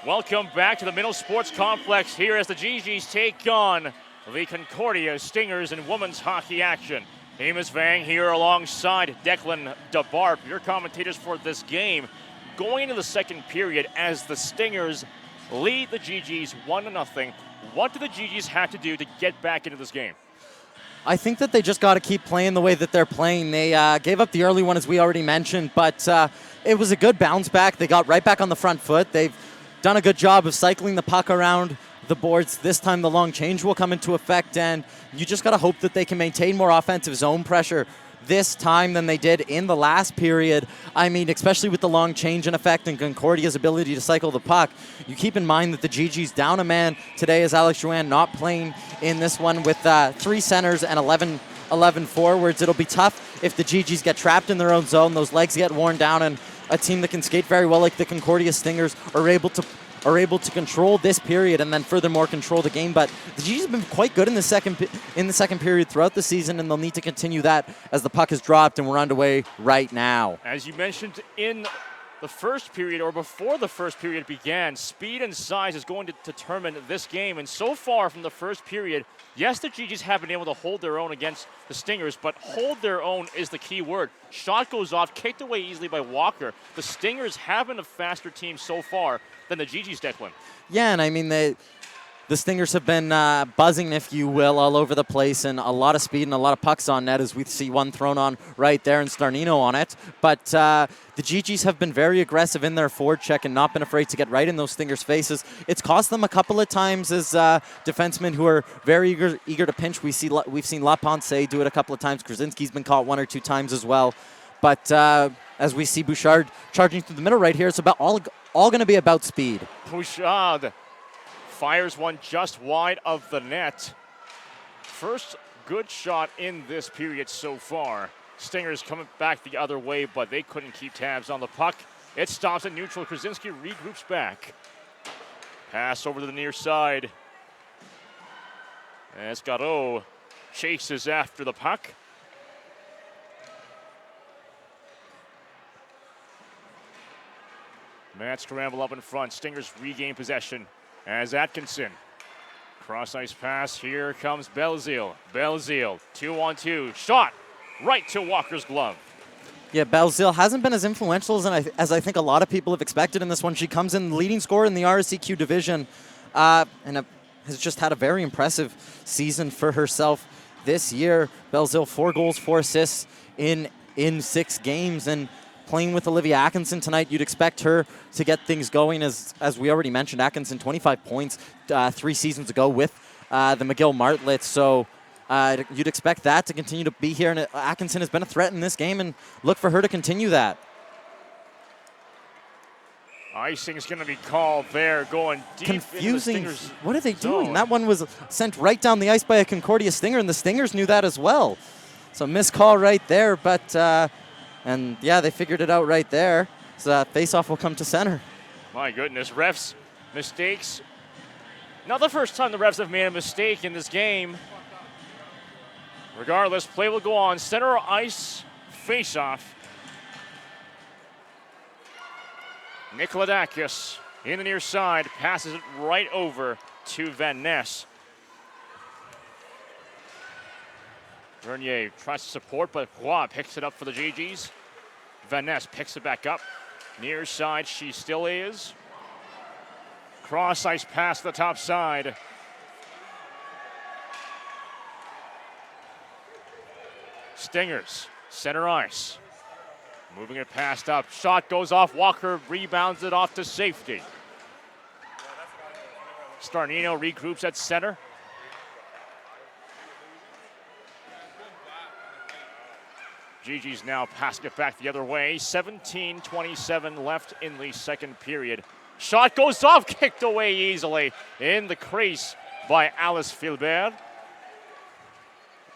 Speaker 1: Welcome back to the Middle Sports Complex here as the GGs take on the Concordia Stingers in women's hockey action. Amos Vang here alongside Declan DeBarp, your commentators for this game. Going into the second period as the Stingers lead the GGs 1-0, what do the GGs have to do to get back into this game?
Speaker 2: I think that they just got to keep playing the way that they're playing. They gave up the early one, as we already mentioned, but it was a good bounce back. They got right back on the front foot. They've done a good job of cycling the puck around the boards. This time the long change will come into effect, and you just got to hope that they can maintain more offensive zone pressure this time than they did in the last period. I mean, especially with the long change in effect and Concordia's ability to cycle the puck. You keep in mind that the GG's down a man today as Alex Jouan not playing in this one with 3 centers and 11 forwards. It'll be tough if the GGs get trapped in their own zone, those legs get worn down, and a team that can skate very well like the Concordia Stingers are able to control this period and then furthermore control the game. But the GGs have been quite good in the second period throughout the season, and they'll need to continue that as the puck is dropped and we're underway right now.
Speaker 1: As you mentioned in the first period, or before the first period began, speed and size is going to determine this game. And so far from the first period, yes, the GGs have been able to hold their own against the Stingers, but hold their own is the key word. Shot goes off, kicked away easily by Walker. The Stingers have been a faster team so far than the GGs, Declan.
Speaker 2: Yeah, and I mean, the Stingers have been buzzing, if you will, all over the place, and a lot of speed and a lot of pucks on net, as we see one thrown on right there and Starnino on it. But the GGs have been very aggressive in their forward check and not been afraid to get right in those Stingers' faces. It's cost them a couple of times as defensemen who are very eager to pinch. We've seen LaPonce do it a couple of times. Krasinski's been caught 1 or 2 times as well. But as we see Bouchard charging through the middle right here, it's about all going to be about speed.
Speaker 1: Bouchard fires one just wide of the net. First good shot in this period so far. Stingers coming back the other way, but they couldn't keep tabs on the puck. It stops at neutral. Krasinski regroups back. Pass over to the near side. As Garot chases after the puck. Matt scramble up in front. Stingers regain possession as Atkinson. Cross-ice pass. Here comes Belzile. Belzile, 2-on-2. Shot right to Walker's glove.
Speaker 2: Yeah, Belzile hasn't been as influential as I think a lot of people have expected in this one. She comes in leading scorer in the RSEQ division and has just had a very impressive season for herself this year. Belzile, 4 goals, 4 assists in 6 games, and playing with Olivia Atkinson tonight, you'd expect her to get things going. As we already mentioned, Atkinson, 25 points 3 seasons ago with the McGill Martlets. So you'd expect that to continue to be here. And Atkinson has been a threat in this game, and look for her to continue that.
Speaker 1: Icing's going to be called there, going deep.
Speaker 2: Confusing.
Speaker 1: Into the Stingers'
Speaker 2: what are they doing?
Speaker 1: zone.
Speaker 2: That one was sent right down the ice by a Concordia Stinger, and the Stingers knew that as well. So missed call right there, but and yeah, they figured it out right there. So face-off will come to center.
Speaker 1: My goodness, refs mistakes. Not the first time the refs have made a mistake in this game. Regardless, play will go on. Center ice face-off. Nikolodakis in the near side, passes it right over to Van Ness. Vernier tries to support, but Roy picks it up for the GGs. Van Ness picks it back up. Near side, she still is. Cross ice pass to the top side. Stingers, center ice. Moving it past up. Shot goes off. Walker rebounds it off to safety. Starnino regroups at center. GG's now passing it back the other way. 17:27 left in the second period. Shot goes off, kicked away easily in the crease by Alice Filbert.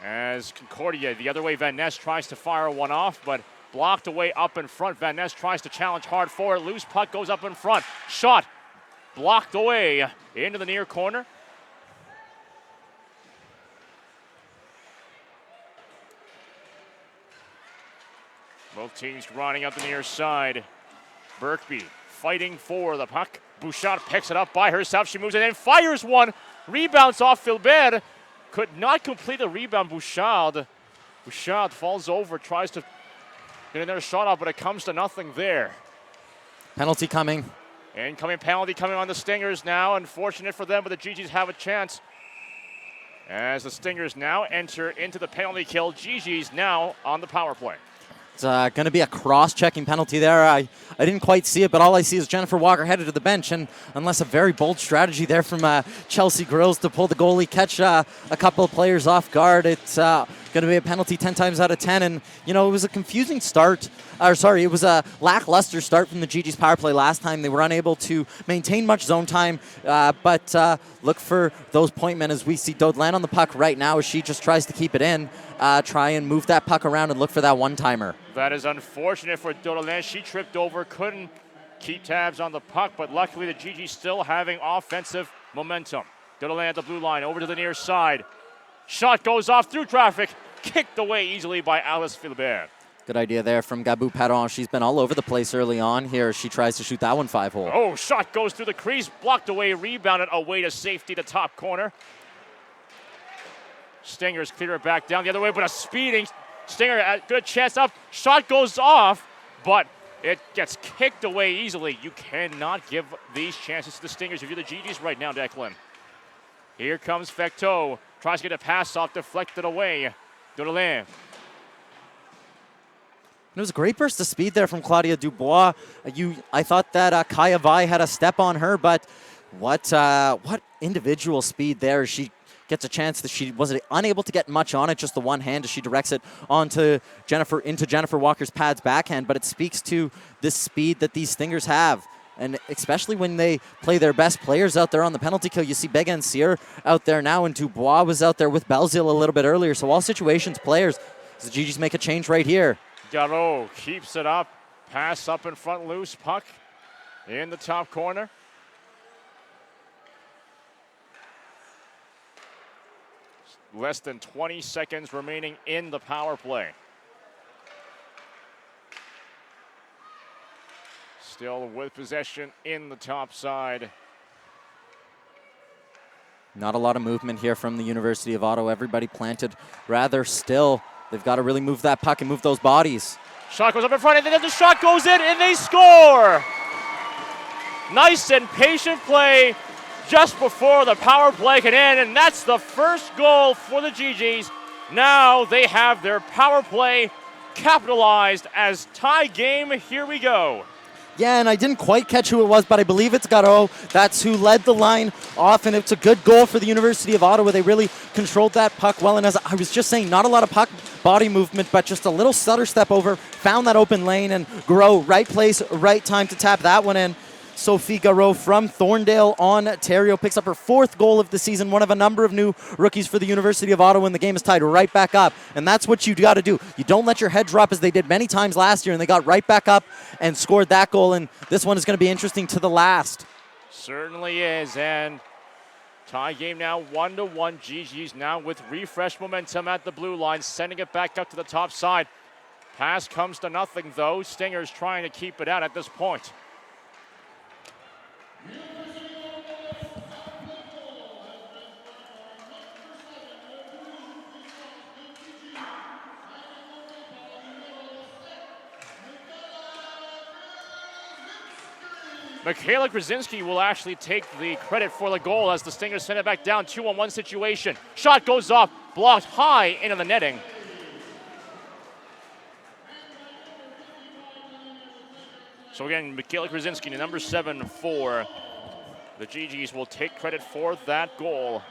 Speaker 1: As Concordia, the other way, Van Ness tries to fire one off, but blocked away up in front. Van Ness tries to challenge hard for it. Loose puck goes up in front. Shot blocked away into the near corner. Both teams running up the near side. Birkby fighting for the puck. Bouchard picks it up by herself. She moves it in, fires one. Rebounds off Filbert. Could not complete the rebound. Bouchard falls over, tries to get another shot off, but it comes to nothing there.
Speaker 2: Penalty coming.
Speaker 1: Incoming penalty coming on the Stingers now. Unfortunate for them, but the GGs have a chance. As the Stingers now enter into the penalty kill. GGs now on the power play.
Speaker 2: It's going to be a cross-checking penalty there. I didn't quite see it, but all I see is Jennifer Walker headed to the bench. And unless a very bold strategy there from Chelsea Grills to pull the goalie, catch a couple of players off guard, it's going to be a penalty 10 times out of 10. And, it was a confusing start. It was a lackluster start from the GG's power play last time. They were unable to maintain much zone time, but look for those point men as we see Dodelaine on the puck right now as she just tries to keep it in, try and move that puck around and look for that one-timer.
Speaker 1: That is unfortunate for Dodelaine. She tripped over, couldn't keep tabs on the puck, but luckily the GG still having offensive momentum. Dodelaine at the blue line, over to the near side. Shot goes off through traffic, kicked away easily by Alice Filbert.
Speaker 2: Good idea there from Gabou Perron. She's been all over the place early on here. She tries to shoot that one 5-hole.
Speaker 1: Oh, shot goes through the crease, blocked away, rebounded away to safety, the top corner. Stingers clear it back down the other way, but a speeding Stinger, good chance up. Shot goes off, but it gets kicked away easily. You cannot give these chances to the Stingers if you're the GGs right now, Declan. Here comes Fecteau. Tries to get a pass off, deflected away. Dodelaine.
Speaker 2: It was a great burst of speed there from Claudia Dubois. I thought that Kaya Vai had a step on her, but what individual speed there. She gets a chance that she was unable to get much on it, just the one hand as she directs it into Jennifer Walker's pad's backhand, but it speaks to the speed that these Stingers have. And especially when they play their best players out there on the penalty kill. You see Bega and Cyr out there now, and Dubois was out there with Belzile a little bit earlier. So all situations players. So the GGs make a change right here.
Speaker 1: Garreau keeps it up. Pass up in front, loose puck in the top corner. Less than 20 seconds remaining in the power play. Still with possession in the top side.
Speaker 2: Not a lot of movement here from the University of Ottawa. Everybody planted rather still. They've got to really move that puck and move those bodies.
Speaker 1: Shot goes up in front, and then the shot goes in, and they score! Nice and patient play just before the power play can end, and that's the first goal for the GGs. Now they have their power play capitalized as tie game. Here we go.
Speaker 2: Yeah, and I didn't quite catch who it was, but I believe it's Garreau. That's who led the line off, and it's a good goal for the University of Ottawa. They really controlled that puck well, and as I was just saying, not a lot of puck body movement, but just a little stutter step over, found that open lane, and Garreau, right place, right time to tap that one in. Sophie Garreau from Thorndale, Ontario, picks up her fourth goal of the season, one of a number of new rookies for the University of Ottawa, and the game is tied right back up. And that's what you got to do. You don't let your head drop as they did many times last year, and they got right back up and scored that goal, and this one is going to be interesting to the last.
Speaker 1: Certainly is, and tie game now 1-1. GG's now with refreshed momentum at the blue line, sending it back up to the top side. Pass comes to nothing, though. Stingers trying to keep it out at this point. Michaela Krasinski will actually take the credit for the goal as the Stingers send it back down. 2-on-1 situation. Shot goes off, blocked high into the netting. So again, Michaela Krasinski, the number 7 for the GGs, will take credit for that goal.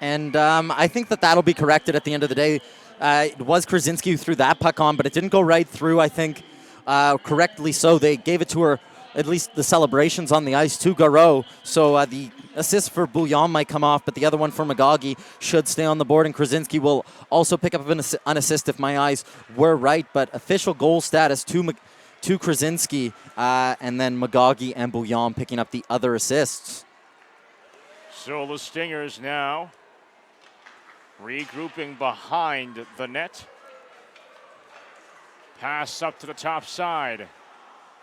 Speaker 2: And I think that'll be corrected at the end of the day. It was Krasinski who threw that puck on, but it didn't go right through, I think, correctly so. They gave it to her, at least the celebrations on the ice, to Garreau. So the assist for Bouillon might come off, but the other one for Magagi should stay on the board, and Krasinski will also pick up an assist if my eyes were right. But official goal status to Krasinski, and then Magagi and Bouillon picking up the other assists.
Speaker 1: So the Stingers now regrouping behind the net. Pass up to the top side.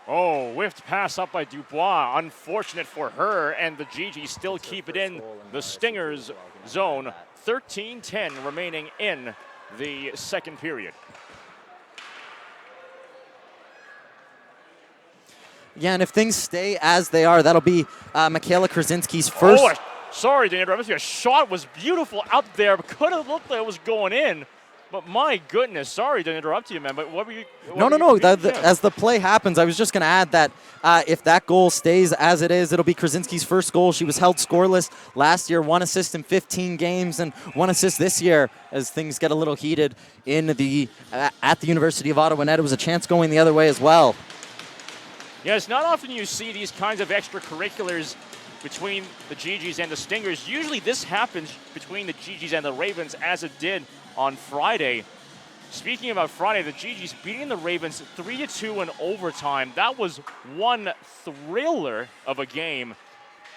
Speaker 1: Oh, whiffed pass up by Dubois. Unfortunate for her, and the GG still keep it in the Stingers zone. 13-10 remaining in the second period.
Speaker 2: Yeah, and if things stay as they are, that'll be Michaela Krasinski's first.
Speaker 1: Oh, sorry to interrupt you. A shot was beautiful out there. Could have looked like it was going in. But my goodness, sorry to interrupt you, man. But what were you?
Speaker 2: No. As the play happens, I was just going to add that if that goal stays as it is, it'll be Krasinski's first goal. She was held scoreless last year, 1 assist in 15 games, and 1 assist this year. As things get a little heated in the at the University of Ottawa net, it was a chance going the other way as well.
Speaker 1: Yeah, it's not often you see these kinds of extracurriculars between the GGs and the Stingers. Usually this happens between the GGs and the Ravens, as it did on Friday. Speaking about Friday, the GGs beating the Ravens 3-2 in overtime. That was one thriller of a game.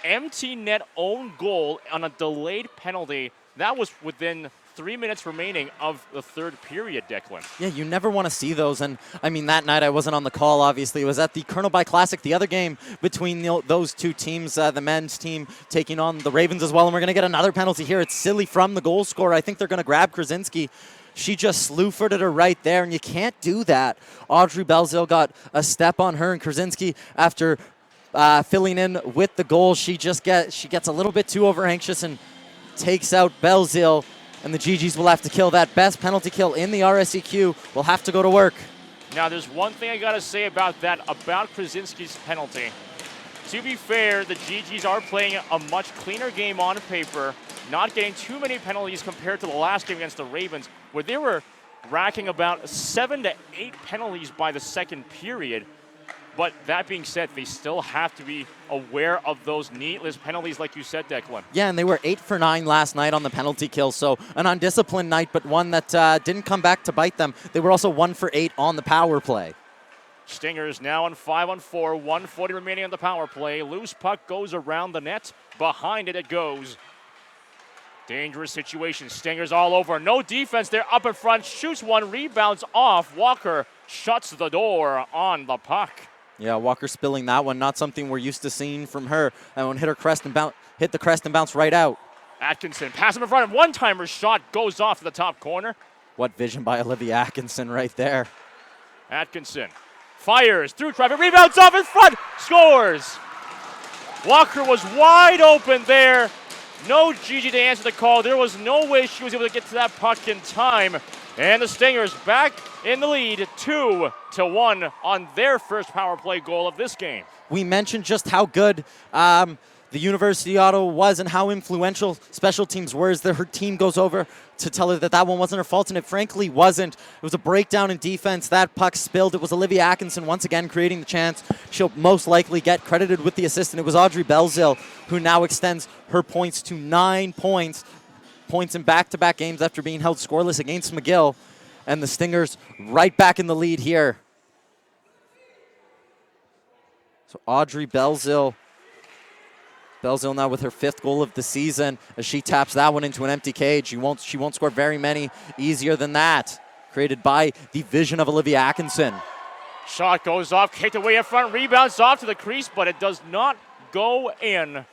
Speaker 1: Empty net own goal on a delayed penalty. That was within 3 minutes remaining of the third period, Declan.
Speaker 2: Yeah, you never want to see those. And, I mean, that night I wasn't on the call, obviously. It was at the Colonel By Classic, the other game between those two teams, the men's team taking on the Ravens as well. And we're going to get another penalty here. It's silly from the goal scorer. I think they're going to grab Krasinski. She just slew-footed her right there, and you can't do that. Audrey Belzil got a step on her, and Krasinski, after filling in with the goal, she gets a little bit too over-anxious and takes out Belzil. And the GGs will have to kill that best penalty kill in the RSEQ. Will have to go to work.
Speaker 1: Now, there's one thing I got to say about that, about Krasinski's penalty. To be fair, the GGs are playing a much cleaner game on paper, not getting too many penalties compared to the last game against the Ravens, where they were racking about 7 to 8 penalties by the second period. But that being said, they still have to be aware of those needless penalties, like you said, Declan.
Speaker 2: Yeah, and they were 8 for 9 last night on the penalty kill, so an undisciplined night, but one that didn't come back to bite them. They were also 1 for 8 on the power play.
Speaker 1: Stingers now on 5-on-4, 1:40 remaining on the power play. Loose puck goes around the net. Behind it goes. Dangerous situation. Stingers all over. No defense there up in front. Shoots one, rebounds off. Walker shuts the door on the puck.
Speaker 2: Yeah, Walker spilling that one. Not something we're used to seeing from her. That one hit the crest and bounce right out.
Speaker 1: Atkinson pass him in front. One-timer shot goes off to the top corner.
Speaker 2: What vision by Olivia Atkinson right there.
Speaker 1: Atkinson fires through traffic. Rebounds off in front. Scores. Walker was wide open there. No GG to answer the call. There was no way she was able to get to that puck in time. And the Stingers back in the lead, 2-1 on their first power play goal of this game.
Speaker 2: We mentioned just how good the University of Ottawa was and how influential special teams were as her team goes over to tell her that that one wasn't her fault, and it frankly wasn't. It was a breakdown in defense. That puck spilled. It was Olivia Atkinson once again creating the chance. She'll most likely get credited with the assist, and it was Audrey Belzil who now extends her points to 9 points. Points in back-to-back games after being held scoreless against McGill. And the Stingers right back in the lead here. So Audrey Belzil. Belzil now with her 5th goal of the season as she taps that one into an empty cage. She won't score very many easier than that. Created by the vision of Olivia Atkinson.
Speaker 1: Shot goes off, kicked away in front, rebounds off to the crease, but it does not go in.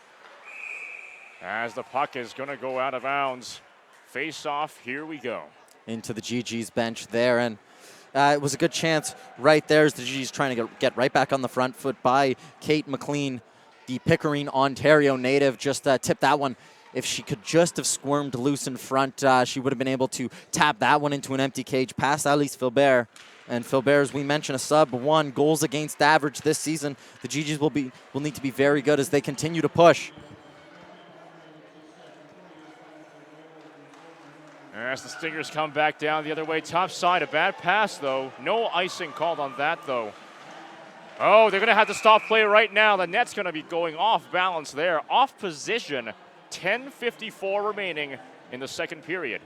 Speaker 1: As the puck is going to go out of bounds. Face off, here we go.
Speaker 2: Into the GG's bench there, and it was a good chance right there as the GG's trying to get right back on the front foot by Kate McLean, the Pickering, Ontario native. Just tipped that one. If she could just have squirmed loose in front, she would have been able to tap that one into an empty cage past Alice Filbert. And Filbert, as we mentioned, a sub-1 goals against average this season. The GG's will need to be very good as they continue to push.
Speaker 1: As the Stingers come back down the other way, top side, a bad pass though. No icing called on that though. Oh, they're gonna have to stop play right now. The net's gonna be going off balance there, off position. 10:54 remaining in the second period.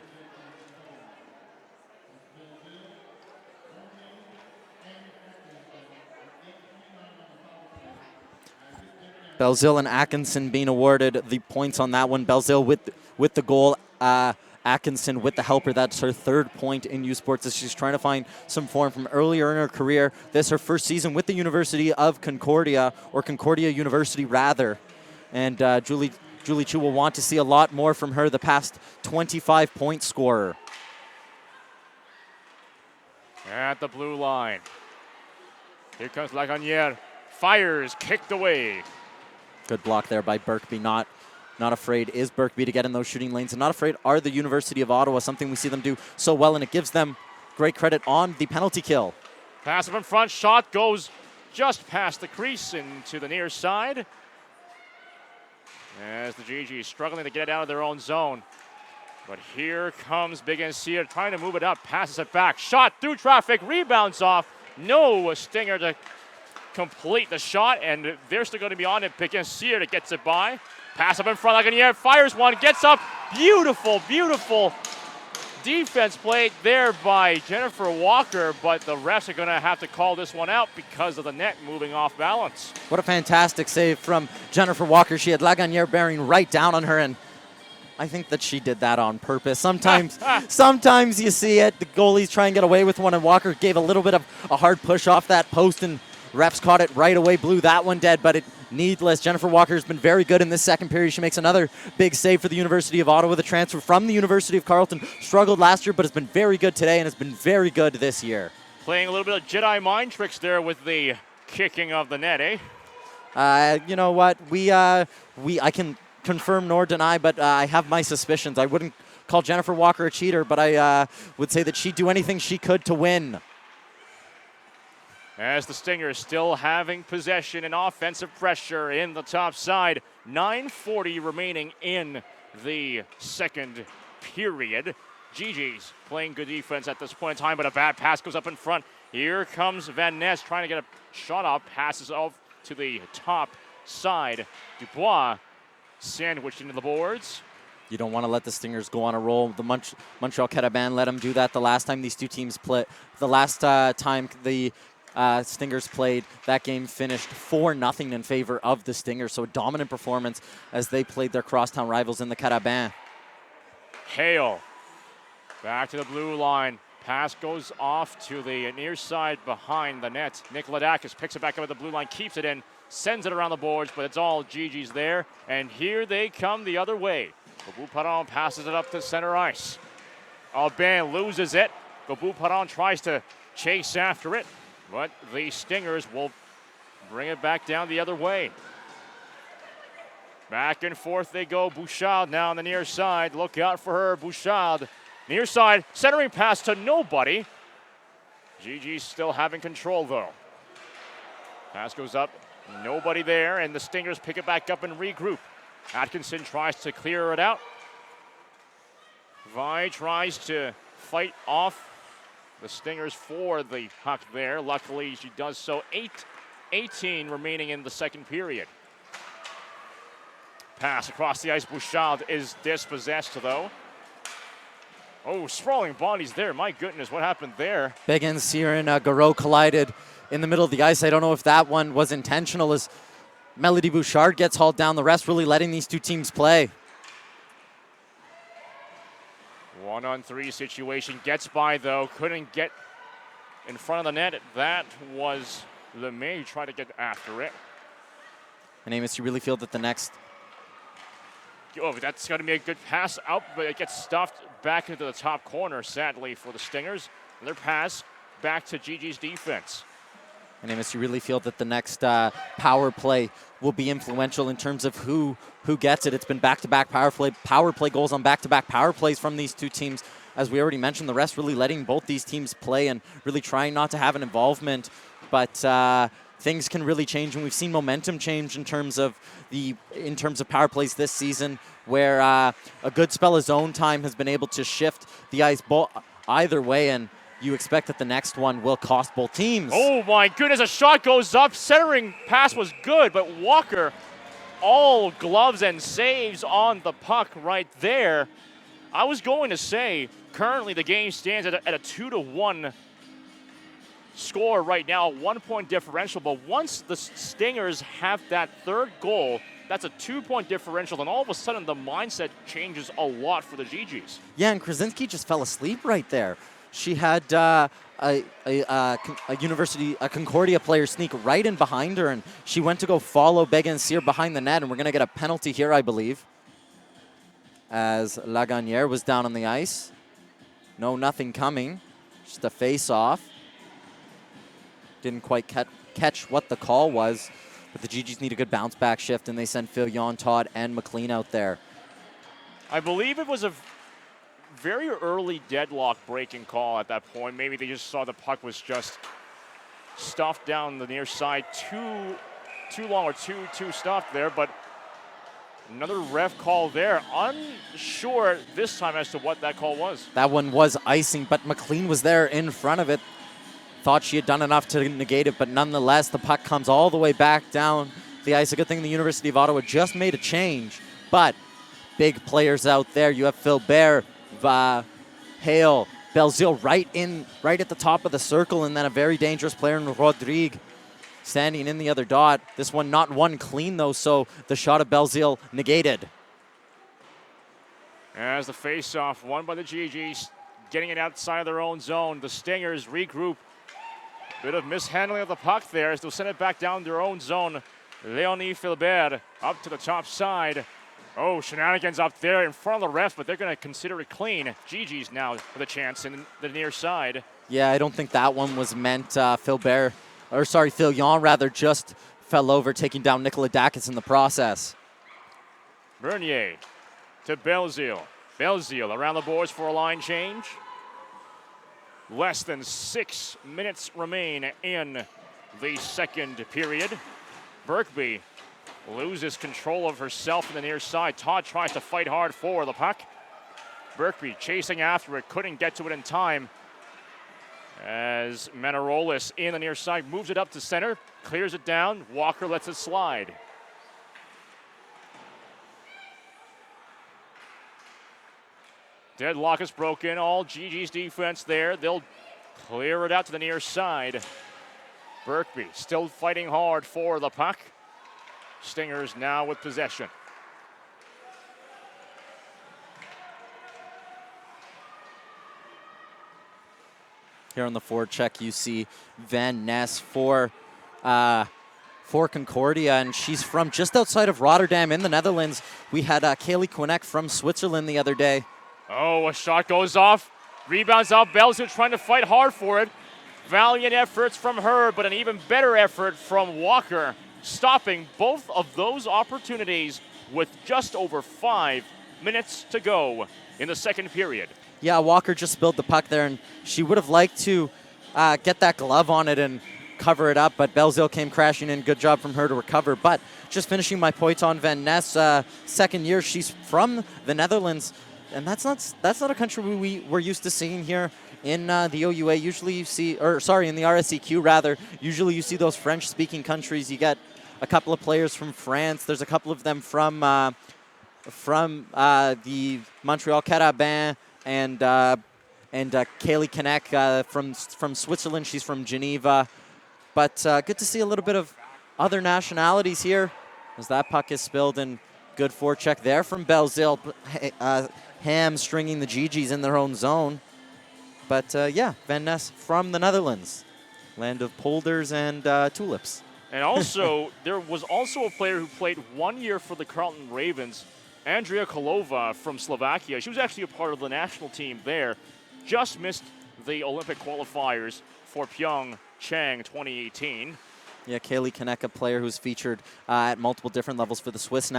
Speaker 1: Belzil
Speaker 2: and Atkinson being awarded the points on that one. Belzil with the goal. Atkinson with the helper. That's her third point in U Sports as she's trying to find some form from earlier in her career. This is her first season with the University of Concordia, or Concordia University rather. And Julie Chu will want to see a lot more from her, the past 25-point scorer.
Speaker 1: At the blue line. Here comes Lagunier. Fires, kicked away.
Speaker 2: Good block there by Birkby. Not afraid is Birkby to get in those shooting lanes, and not afraid are the University of Ottawa, something we see them do so well, and it gives them great credit on the penalty kill.
Speaker 1: Pass up in front, shot goes just past the crease into the near side. As the GG is struggling to get it out of their own zone. But here comes Big NC trying to move it up, passes it back, shot through traffic, rebounds off. No Stinger to complete the shot, and they're still going to be on it. Big NC that gets it by. Pass up in front, Lagunier fires one, gets up. Beautiful, beautiful defense played there by Jennifer Walker, but the refs are going to have to call this one out because of the net moving off balance.
Speaker 2: What a fantastic save from Jennifer Walker. She had Lagunier bearing right down on her, and I think that she did that on purpose. Sometimes you see it. The goalies try and get away with one, and Walker gave a little bit of a hard push off that post, and refs caught it right away, blew that one dead, but it needless. Jennifer Walker has been very good in this second period. She makes another big save for the University of Ottawa. The transfer from the University of Carleton struggled last year, but has been very good today and has been very good this year.
Speaker 1: Playing a little bit of Jedi mind tricks there with the kicking of the net, eh?
Speaker 2: You know what? I can confirm nor deny, but I have my suspicions. I wouldn't call Jennifer Walker a cheater, but I would say that she'd do anything she could to win.
Speaker 1: As the Stingers still having possession and offensive pressure in the top side. 9:40 remaining in the second period. GG's playing good defense at this point in time, but a bad pass goes up in front. Here comes Van Ness trying to get a shot off, passes off to the top side. Dubois sandwiched into the boards.
Speaker 2: You don't want to let the Stingers go on a roll. The Montreal Carabin let them do that the last time these two teams played. The last time the Stingers played, that game finished 4-0 in favor of the Stingers. So a dominant performance as they played their crosstown rivals in the Carabin.
Speaker 1: Hale back to the blue line. Pass goes off to the near side behind the net. Nick Ladakis picks it back up at the blue line, keeps it in, sends it around the boards, but it's all GG's there. And here they come the other way. Gobu-Paron passes it up to center ice. Aubin loses it. Gobu-Paron tries to chase after it, but the Stingers will bring it back down the other way. Back and forth they go. Bouchard now on the near side. Look out for her. Bouchard, near side, centering pass to nobody. GG's still having control though. Pass goes up, nobody there, and the Stingers pick it back up and regroup. Atkinson tries to clear it out. Vi tries to fight off the Stingers for the puck there. Luckily, she does so. 8:18 remaining in the second period. Pass across the ice. Bouchard is dispossessed, though. Oh, sprawling bodies there. My goodness, what happened there?
Speaker 2: Biggins here and Garreau collided in the middle of the ice. I don't know if that one was intentional as Melody Bouchard gets hauled down. The rest really letting these two teams play.
Speaker 1: 1-on-3 situation. Gets by, though. Couldn't get in front of the net. That was LeMay who tried to get after it.
Speaker 2: And Amos, you really feel that the next...
Speaker 1: Oh, that's going to be a good pass out, but it gets stuffed back into the top corner, sadly, for the Stingers. Another pass back to GG's defense.
Speaker 2: And Amos, you really feel that the next power play will be influential in terms of who gets it. It's been back-to-back power play goals on back-to-back power plays from these two teams. As we already mentioned, the rest really letting both these teams play and really trying not to have an involvement. But things can really change, and we've seen momentum change in terms of power plays this season, where a good spell of zone time has been able to shift the ice either way, and you expect that the next one will cost both teams.
Speaker 1: Oh my goodness, a shot goes up. Centering pass was good, but Walker, all gloves and saves on the puck right there. I was going to say, currently the game stands at a 2-1 score right now, a 1-point differential, but once the Stingers have that third goal, that's a 2-point differential, and all of a sudden the mindset changes a lot for the GGs.
Speaker 2: Yeah, and Krasinski just fell asleep right there. She had a Concordia player sneak right in behind her, and she went to go follow Bega and Cyr behind the net, and we're going to get a penalty here, I believe, as Lagagnère was down on the ice. No, nothing coming. Just a face-off. Didn't quite catch what the call was, but the GGs need a good bounce-back shift, and they send Filion, Todd, and McLean out there.
Speaker 1: I believe it was a very early deadlock breaking call at that point. Maybe they just saw the puck was just stuffed down the near side too long or too stuffed there, but another ref call there. Unsure this time as to what that call was.
Speaker 2: That one was icing, but McLean was there in front of it. Thought she had done enough to negate it, but nonetheless, the puck comes all the way back down the ice. A good thing the University of Ottawa just made a change, but big players out there. You have Philbert, Hale, Belzile right at the top of the circle, and then a very dangerous player in Rodrigue standing in the other dot. This one not one clean, though, so the shot of Belzile negated.
Speaker 1: As the face-off won by the GGs, getting it outside of their own zone. The Stingers regroup. Bit of mishandling of the puck there as they'll send it back down their own zone. Leonie Philbert up to the top side. Oh, shenanigans up there in front of the refs, but they're going to consider it clean. GG's now with a chance in the near side.
Speaker 2: Yeah, I don't think that one was meant. Filion rather, just fell over, taking down Nikolodakis in the process.
Speaker 1: Bernier to Belzile. Belzile around the boards for a line change. Less than 6 minutes remain in the second period. Berkby loses control of herself in the near side. Todd tries to fight hard for the puck. Berkby chasing after it, couldn't get to it in time. As Manarolis in the near side moves it up to center, clears it down. Walker lets it slide. Deadlock is broken. All GG's defense there. They'll clear it out to the near side. Berkby still fighting hard for the puck. Stingers now with possession.
Speaker 2: Here on the forward check, you see Van Ness for Concordia, and she's from just outside of Rotterdam in the Netherlands. We had Kaylee Quinek from Switzerland the other day.
Speaker 1: Oh, a shot goes off. Rebounds out. Belzile trying to fight hard for it. Valiant efforts from her, but an even better effort from Walker, stopping both of those opportunities with just over 5 minutes to go in the second period.
Speaker 2: Yeah, Walker just spilled the puck there, and she would have liked to get that glove on it and cover it up, but Belzile came crashing in. Good job from her to recover. But just finishing my points on Van Ness, second year, she's from the Netherlands, and that's not a country we're used to seeing here in the OUA. Usually you see, in the RSEQ rather, usually you see those French-speaking countries. You get a couple of players from France. There's a couple of them from the Montreal Carabins, and Kaylee Quinek from Switzerland. She's from Geneva. But good to see a little bit of other nationalities here as that puck is spilled, and good forecheck there from Belzile, hamstringing the GGs in their own zone. But Van Ness from the Netherlands, land of polders and tulips.
Speaker 1: And also, there was also a player who played 1 year for the Carleton Ravens, Andrea Kolova from Slovakia. She was actually a part of the national team there. Just missed the Olympic qualifiers for Pyeongchang 2018.
Speaker 2: Yeah, Kaylee Quinek, a player who's featured at multiple different levels for the Swiss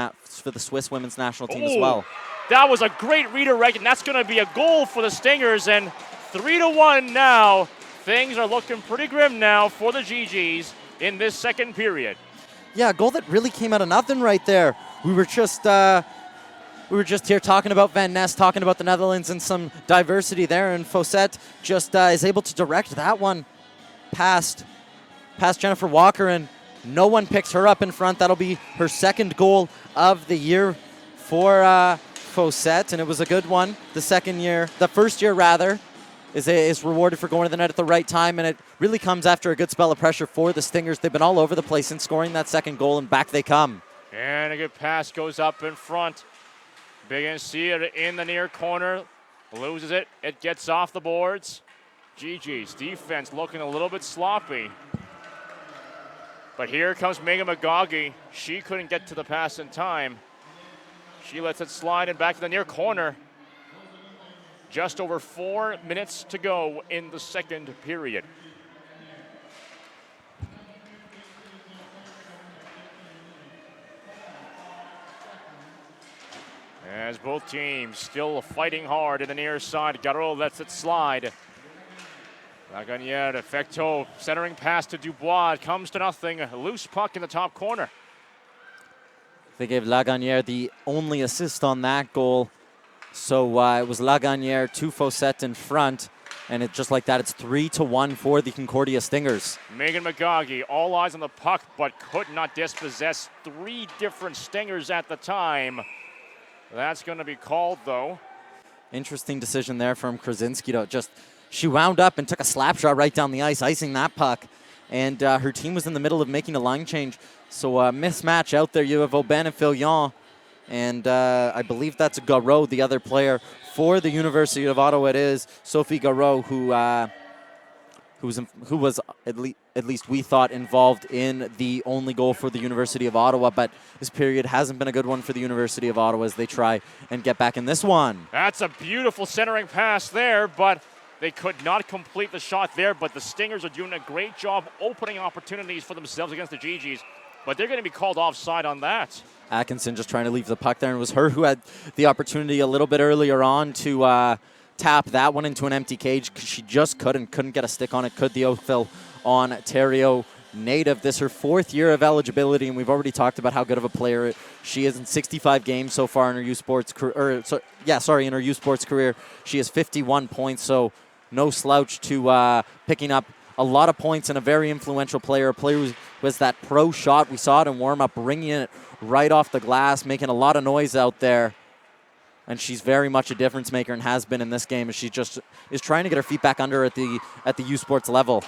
Speaker 2: women's national team as well.
Speaker 1: That was a great redirect, and that's going to be a goal for the Stingers. And 3-1 now. Things are looking pretty grim now for the GGs in this second period.
Speaker 2: Yeah, a goal that really came out of nothing right there. We were just here talking about Van Ness, talking about the Netherlands and some diversity there, and Fawcett just is able to direct that one past Jennifer Walker, and no one picks her up in front. That'll be her second goal of the year for Fawcett, and it was a good one. The first year rather, is rewarded for going to the net at the right time, and it really comes after a good spell of pressure for the Stingers. They've been all over the place in scoring that second goal, and back they come.
Speaker 1: And a good pass goes up in front. Big NC in the near corner. Loses it. It gets off the boards. GG's defense looking a little bit sloppy. But here comes Megan McGaughey. She couldn't get to the pass in time. She lets it slide and back to the near corner. Just over 4 minutes to go in the second period. As both teams still fighting hard in the near side. Garot lets it slide. Lagunière, Fecteau, centering pass to Dubois. It comes to nothing. A loose puck in the top corner.
Speaker 2: They gave Lagunière the only assist on that goal. So it was Lagunière, 2 Fawcett in front. And it just like that, it's 3-1 for the Concordia Stingers.
Speaker 1: Megan McGaughey, all eyes on the puck, but could not dispossess 3 different Stingers at the time. That's going to be called, though.
Speaker 2: Interesting decision there from Krasinski to just... She wound up and took a slap shot right down the ice, icing that puck. And her team was in the middle of making a line change. So a mismatch out there. You have Aubin and Filion. And I believe that's Garot, the other player for the University of Ottawa. It is Sophie Garot, who was at least we thought involved in the only goal for the University of Ottawa. But this period hasn't been a good one for the University of Ottawa as they try and get back in this one.
Speaker 1: That's a beautiful centering pass there, but they could not complete the shot there. But the Stingers are doing a great job opening opportunities for themselves against the GGs. But they're going to be called offside on that.
Speaker 2: Atkinson just trying to leave the puck there, and it was her who had the opportunity a little bit earlier on to tap that one into an empty cage. She just couldn't get a stick on it. Could the Oakville Ontario native. This is her 4th year of eligibility, and we've already talked about how good of a player she is in 65 games so far in her youth sports career. In her youth sports career, she has 51 points, so no slouch to picking up a lot of points and a very influential player. A player who was that pro shot. We saw it in warm-up, bringing it right off the glass, making a lot of noise out there. And she's very much a difference maker and has been in this game as she just is trying to get her feet back under at the U Sports level.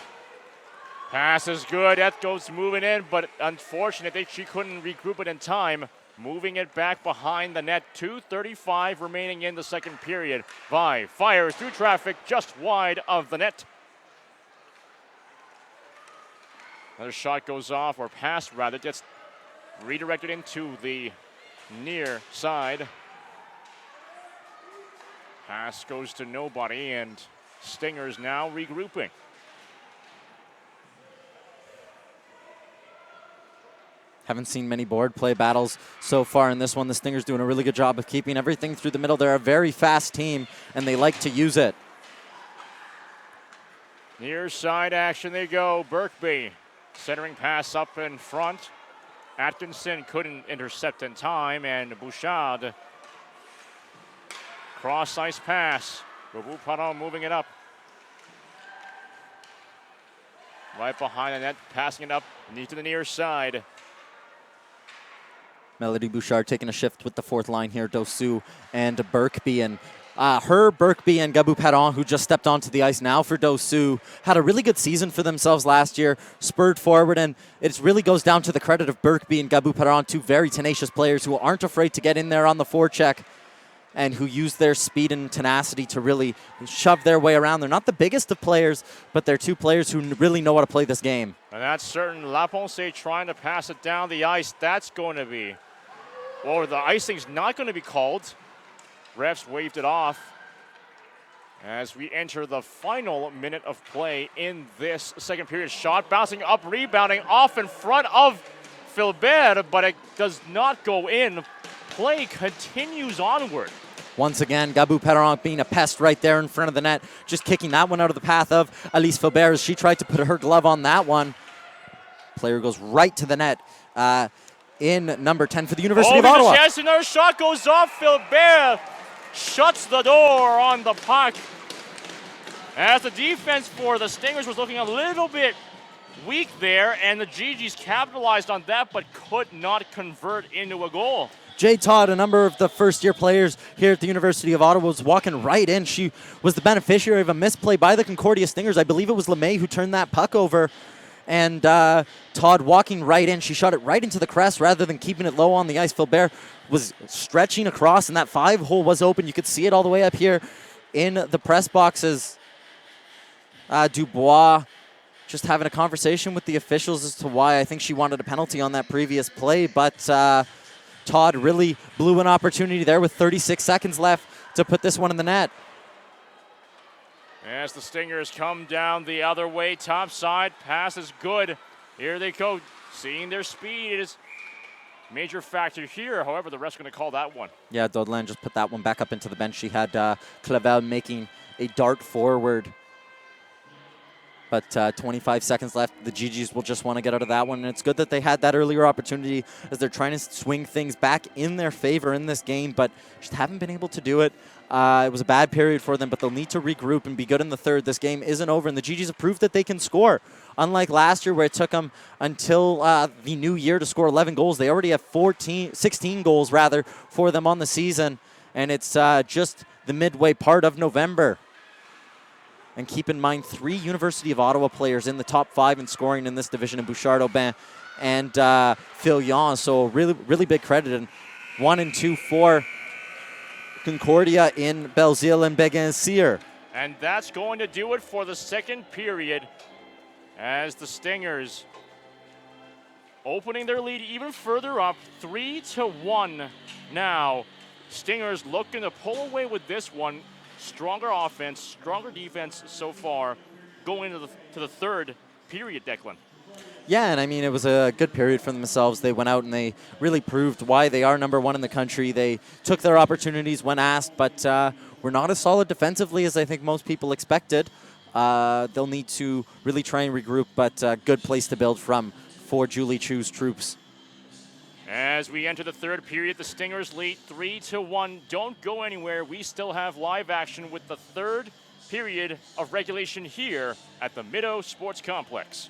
Speaker 1: Pass is good. That goes moving in, but unfortunately she couldn't regroup it in time. Moving it back behind the net. 2:35 remaining in the second period. Vi fires through traffic just wide of the net. Another shot goes off, or pass rather, gets redirected into the near side. Pass goes to nobody, and Stingers now regrouping.
Speaker 2: Haven't seen many board play battles so far in this one. The Stingers doing a really good job of keeping everything through the middle. They're a very fast team, and they like to use it.
Speaker 1: Near side action they go. Birkby centering pass up in front. Atkinson couldn't intercept in time, and Bouchard cross ice pass. Babu-Paron moving it up. Right behind the net, passing it up to the near side.
Speaker 2: Melody Bouchard taking a shift with the 4th line here. Dosu and Birkby, and Birkby and Gabu-Paron, who just stepped onto the ice now for Dosu, had a really good season for themselves last year, spurred forward, and it really goes down to the credit of Birkby and Gabu-Paron, 2 very tenacious players who aren't afraid to get in there on the forecheck and who use their speed and tenacity to really shove their way around. They're not the biggest of players, but they're 2 players who really know how to play this game.
Speaker 1: And that's certain. Laponce trying to pass it down the ice. That's going to be, well, the icing's not going to be called. Refs waved it off as we enter the final minute of play in this second period. Shot bouncing up, rebounding off in front of Philbert, but it does not go in. Play continues onward.
Speaker 2: Once again, Gabu-Paron being a pest right there in front of the net, just kicking that one out of the path of Alice Philbert as she tried to put her glove on that one. Player goes right to the net. In number 10 for the University of Ottawa.
Speaker 1: Yes, another shot goes off. Philbert shuts the door on the puck. As the defense for the Stingers was looking a little bit weak there, and the GGs capitalized on that but could not convert into a goal.
Speaker 2: Jay Todd, a number of the first-year players here at the University of Ottawa, was walking right in. She was the beneficiary of a misplay by the Concordia Stingers. I believe it was LeMay who turned that puck over. and Todd walking right in. She shot it right into the crest rather than keeping it low on the ice. Philbert was stretching across, and that 5-hole was open. You could see it all the way up here in the press boxes. Dubois just having a conversation with the officials as to why I think she wanted a penalty on that previous play, but Todd really blew an opportunity there with 36 seconds left to put this one in the net.
Speaker 1: As the Stingers come down the other way, top side, pass is good. Here they go, seeing their speed is major factor here. However, the ref's going to call that one.
Speaker 2: Yeah, Dodlin just put that one back up into the bench. She had Clavel making a dart forward. But 25 seconds left. The GGs will just want to get out of that one. And it's good that they had that earlier opportunity as they're trying to swing things back in their favor in this game, but just haven't been able to do it. It was a bad period for them, but they'll need to regroup and be good in the third. This game isn't over, and the GGs have proved that they can score. Unlike last year where it took them until the new year to score 11 goals, they already have 16 goals rather for them on the season, and it's just the midway part of November. And keep in mind, 3 University of Ottawa players in the top 5 in scoring in this division, in Bouchard, Aubin, and Filion. So really, really big credit. And 1 and 2 for Concordia in Belzile and Béguin-Sire.
Speaker 1: And that's going to do it for the second period as the Stingers opening their lead even further up, 3-1 now. Stingers looking to pull away with this one. Stronger offense, stronger defense so far going into the third period, Declan.
Speaker 2: Yeah, and I mean, it was a good period for themselves. They went out and they really proved why they are number 1 in the country. They took their opportunities when asked, but were not as solid defensively as I think most people expected. They'll need to really try and regroup, but good place to build from for Julie Chu's troops.
Speaker 1: As we enter the third period, the Stingers lead 3-1. Don't go anywhere. We still have live action with the third period of regulation here at the Middo Sports Complex.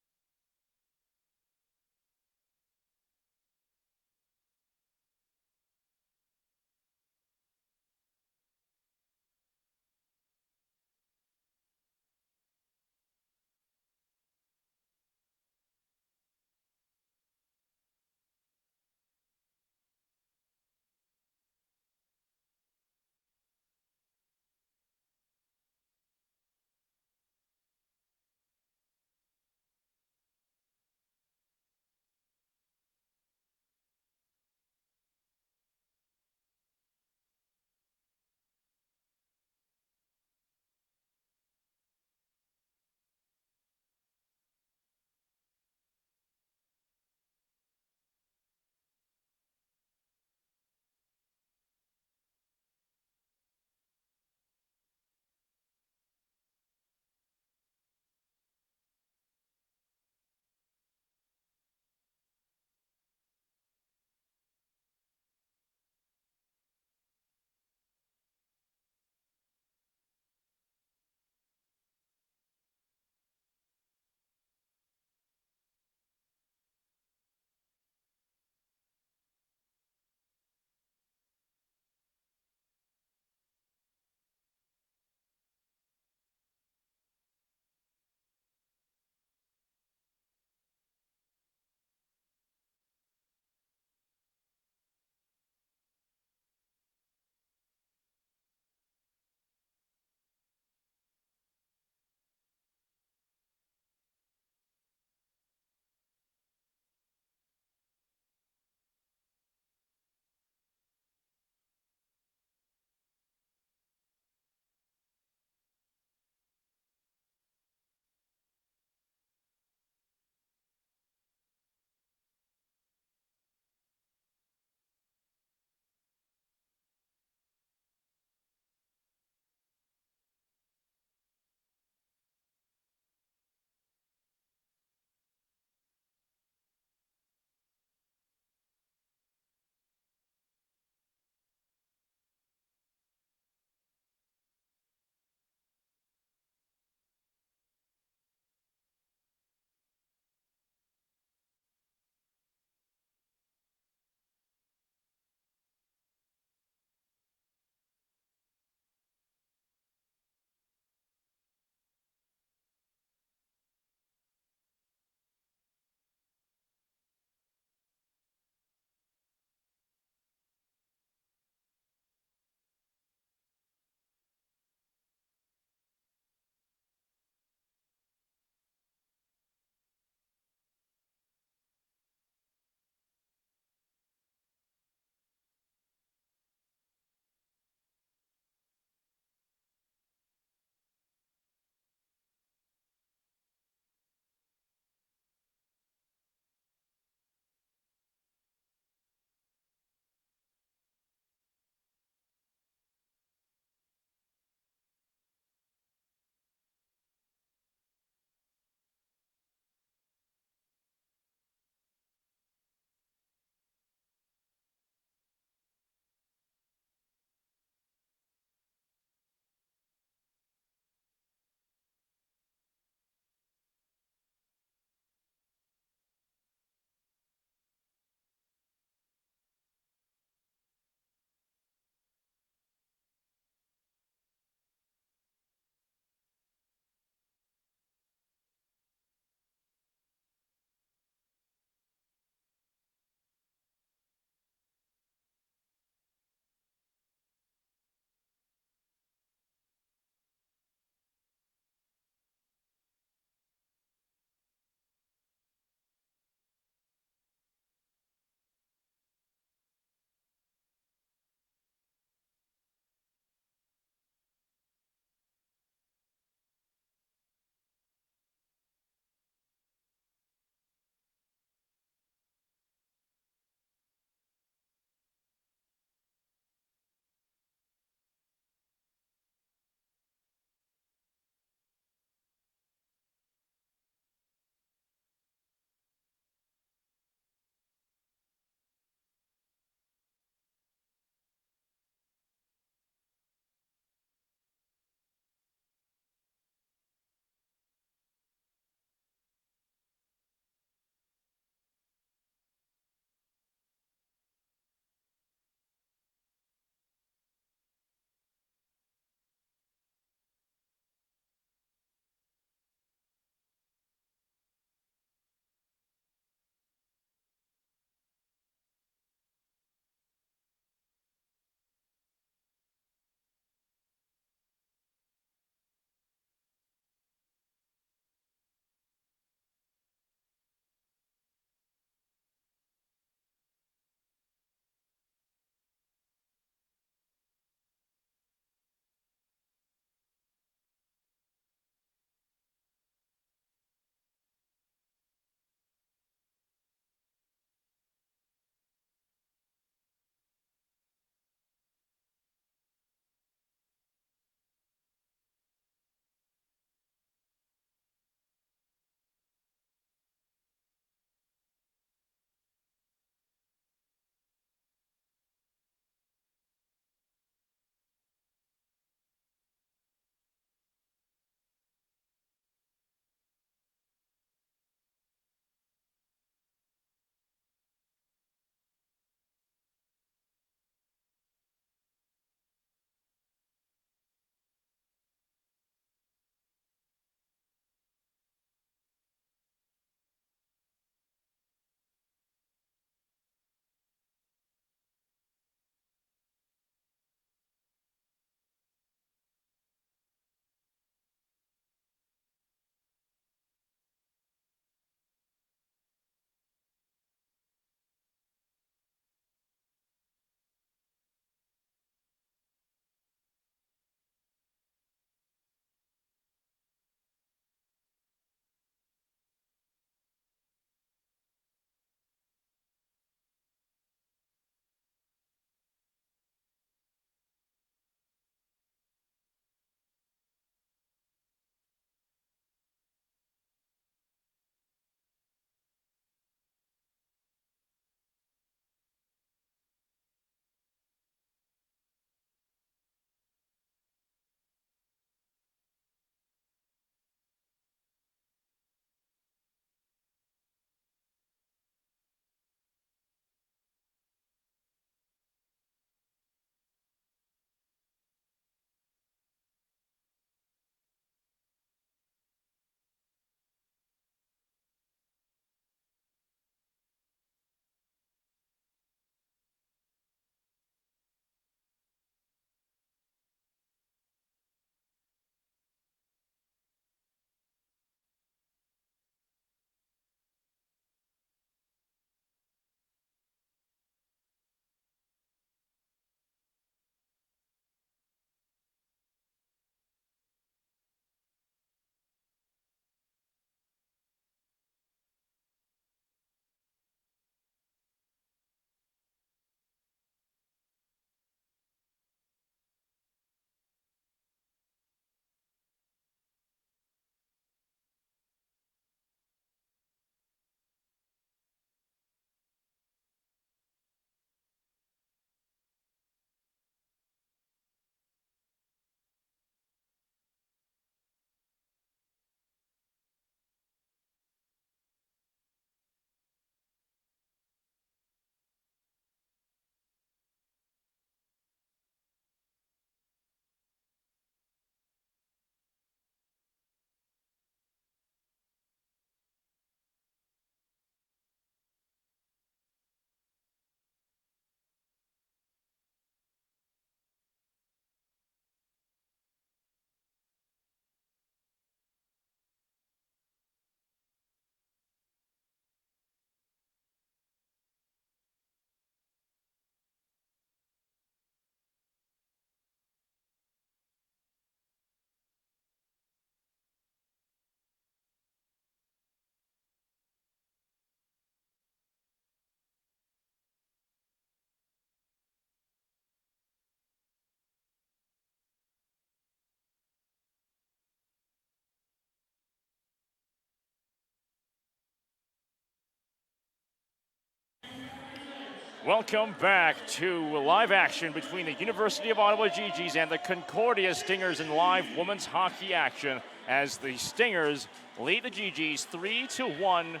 Speaker 1: Welcome back to live action between the University of Ottawa GGs and the Concordia Stingers in live women's hockey action as the Stingers lead the GGs 3-1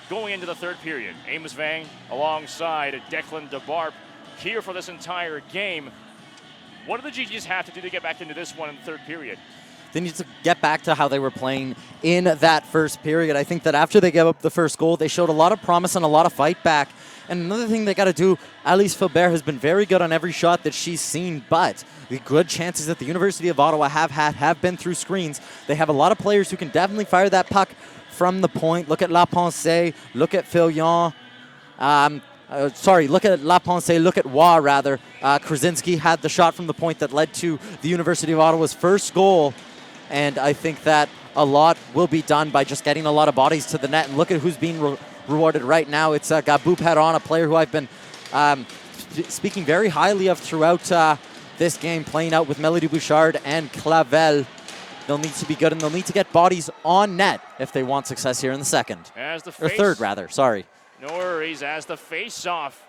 Speaker 1: going into the third period. Amos Vang alongside Declan DeBarp here for this entire game. What do the GGs have to do to get back into this one in the third period?
Speaker 2: They need to get back to how they were playing in that first period. I think that after they gave up the first goal, they showed a lot of promise and a lot of fight back. And another thing they got to do, Alice Filbert has been very good on every shot that she's seen, but the good chances that the University of Ottawa have been through screens. They have a lot of players who can definitely fire that puck from the point. Look at La Pensée, look at Filion. Look at La Pensée, look at Waugh, rather. Krasinski had the shot from the point that led to the University of Ottawa's first goal. And I think that a lot will be done by just getting a lot of bodies to the net. And look at who's being rewarded right now. It's Gabou Perron, a player who I've been speaking very highly of throughout this game, playing out with Melody Bouchard and Clavel. They'll need to be good, and they'll need to get bodies on net if they want success here in the second. Third, rather. Sorry.
Speaker 1: No worries, as the face-off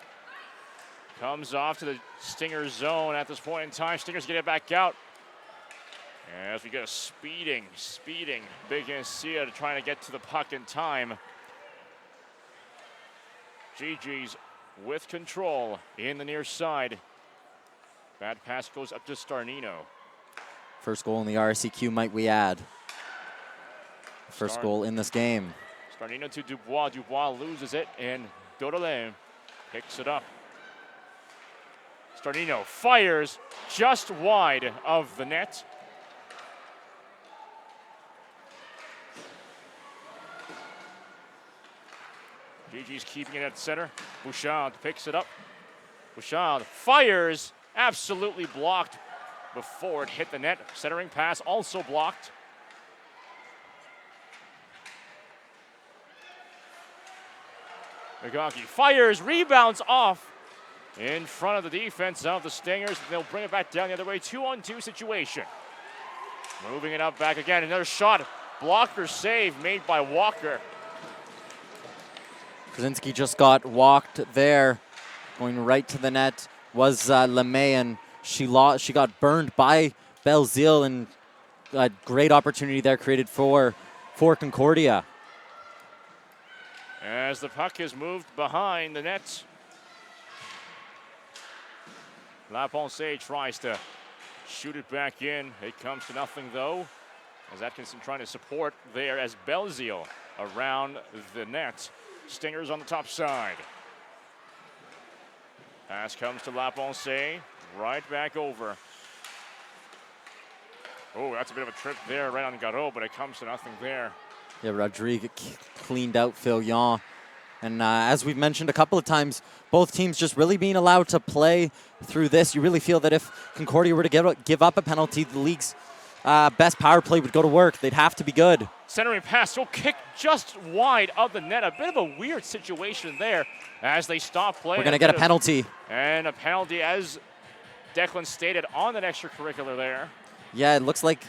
Speaker 1: comes off to the Stingers zone at this point in time. Stingers get it back out. As we get a speeding Big Garcia trying to get to the puck in time. GG's with control in the near side. Bad pass goes up to Starnino.
Speaker 2: First goal in the RSEQ, might we add. First goal in this game.
Speaker 1: Starnino to Dubois. Dubois loses it, and Dodelin picks it up. Starnino fires just wide of the net. GG's keeping it at center. Bouchard picks it up. Bouchard fires, absolutely blocked before it hit the net. Centering pass also blocked. Nagaki fires, rebounds off in front of the defense of the Stingers. They'll bring it back down the other way. 2-on-2 situation. Moving it up back again. Another shot. Blocker save made by Walker.
Speaker 2: Krasinski just got walked there. Going right to the net was LeMay, and she got burned by Belzile, and a great opportunity there created for Concordia.
Speaker 1: As the puck is moved behind the net. La Pensée tries to shoot it back in. It comes to nothing, though, as Atkinson trying to support there as Belzile around the net. Stingers on the top side. Pass comes to La Pensée, right back over. Oh, that's a bit of a trip there right on Garot, but it comes to nothing there.
Speaker 2: Yeah, Rodrigue cleaned out Filion. And as we've mentioned a couple of times, both teams just really being allowed to play through this. You really feel that if Concordia were to give up a penalty, the league's best power play would go to work. They'd have to be good.
Speaker 1: Centering pass, so kick just wide of the net. A bit of a weird situation there as they stop playing.
Speaker 2: We're going to get a penalty.
Speaker 1: And a penalty, as Declan stated, on that extracurricular there.
Speaker 2: Yeah, it looks like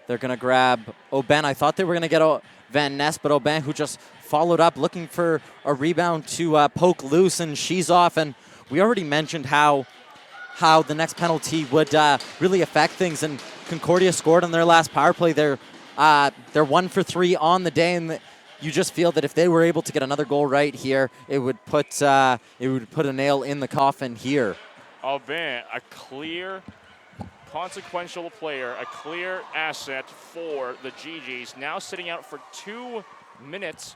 Speaker 2: they're going to grab Aubin. I thought they were going to get Van Ness, but Aubin, who just followed up looking for a rebound to poke loose, and she's off. And we already mentioned how the next penalty would really affect things. And Concordia scored on their last power play. They're 1 for 3 on the day, and you just feel that if they were able to get another goal right here, it would put a nail in the coffin here.
Speaker 1: Aubin, a clear, consequential player, a clear asset for the GGs. Now sitting out for 2 minutes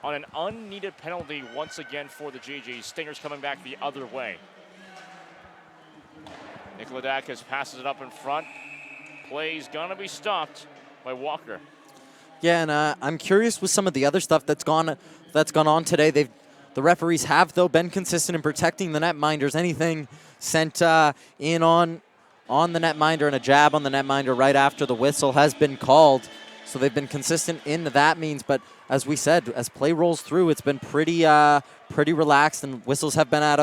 Speaker 1: on an unneeded penalty once again for the GGs. Stingers coming back the other way. Nikolodakis passes it up in front. Play's gonna be stopped by Walker.
Speaker 2: Yeah, and I'm curious with some of the other stuff that's gone on today. The referees have, though, been consistent in protecting the netminders. Anything sent in on the netminder and a jab on the netminder right after the whistle has been called. So they've been consistent in that means. But as we said, as play rolls through, it's been pretty relaxed, and whistles have been at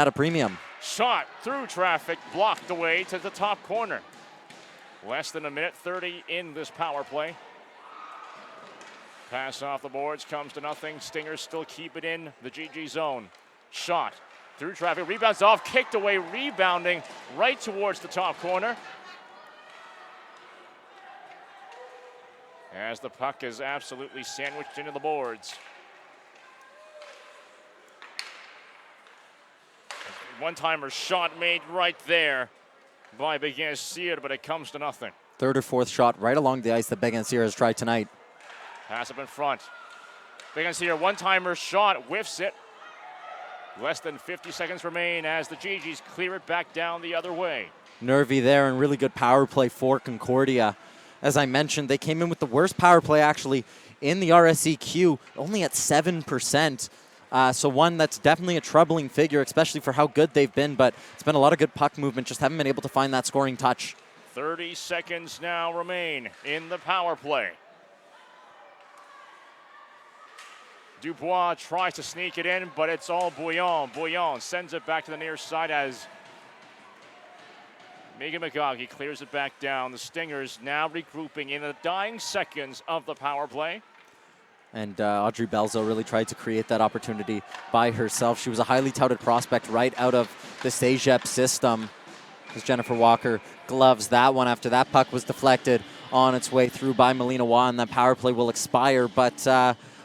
Speaker 2: a premium.
Speaker 1: Shot through traffic, blocked away to the top corner. Less than a minute 30 in this power play. Pass off the boards, comes to nothing. Stingers still keep it in the GG zone. Shot through traffic, rebounds off, kicked away, rebounding right towards the top corner. As the puck is absolutely sandwiched into the boards. One-timer shot made right there by Begancier, but it comes to nothing.
Speaker 2: Third or fourth shot right along the ice that Begancier has tried tonight.
Speaker 1: Pass up in front. Begancier, one-timer shot, whiffs it. Less than 50 seconds remain as the GGs clear it back down the other way.
Speaker 2: Nervy there and really good power play for Concordia. As I mentioned, they came in with the worst power play actually in the RSEQ, only at 7%. So one that's definitely a troubling figure, especially for how good they've been, but it's been a lot of good puck movement, just haven't been able to find that scoring touch.
Speaker 1: 30 seconds now remain in the power play. Dubois tries to sneak it in, but it's all Bouillon. Bouillon sends it back to the near side as Megan McGoggy clears it back down. The Stingers now regrouping in the dying seconds of the power play.
Speaker 2: And Audrey Belzo really tried to create that opportunity by herself. She was a highly touted prospect right out of the CEGEP system. As Jennifer Walker gloves that one after that puck was deflected on its way through by Melina Waugh, and that power play will expire. But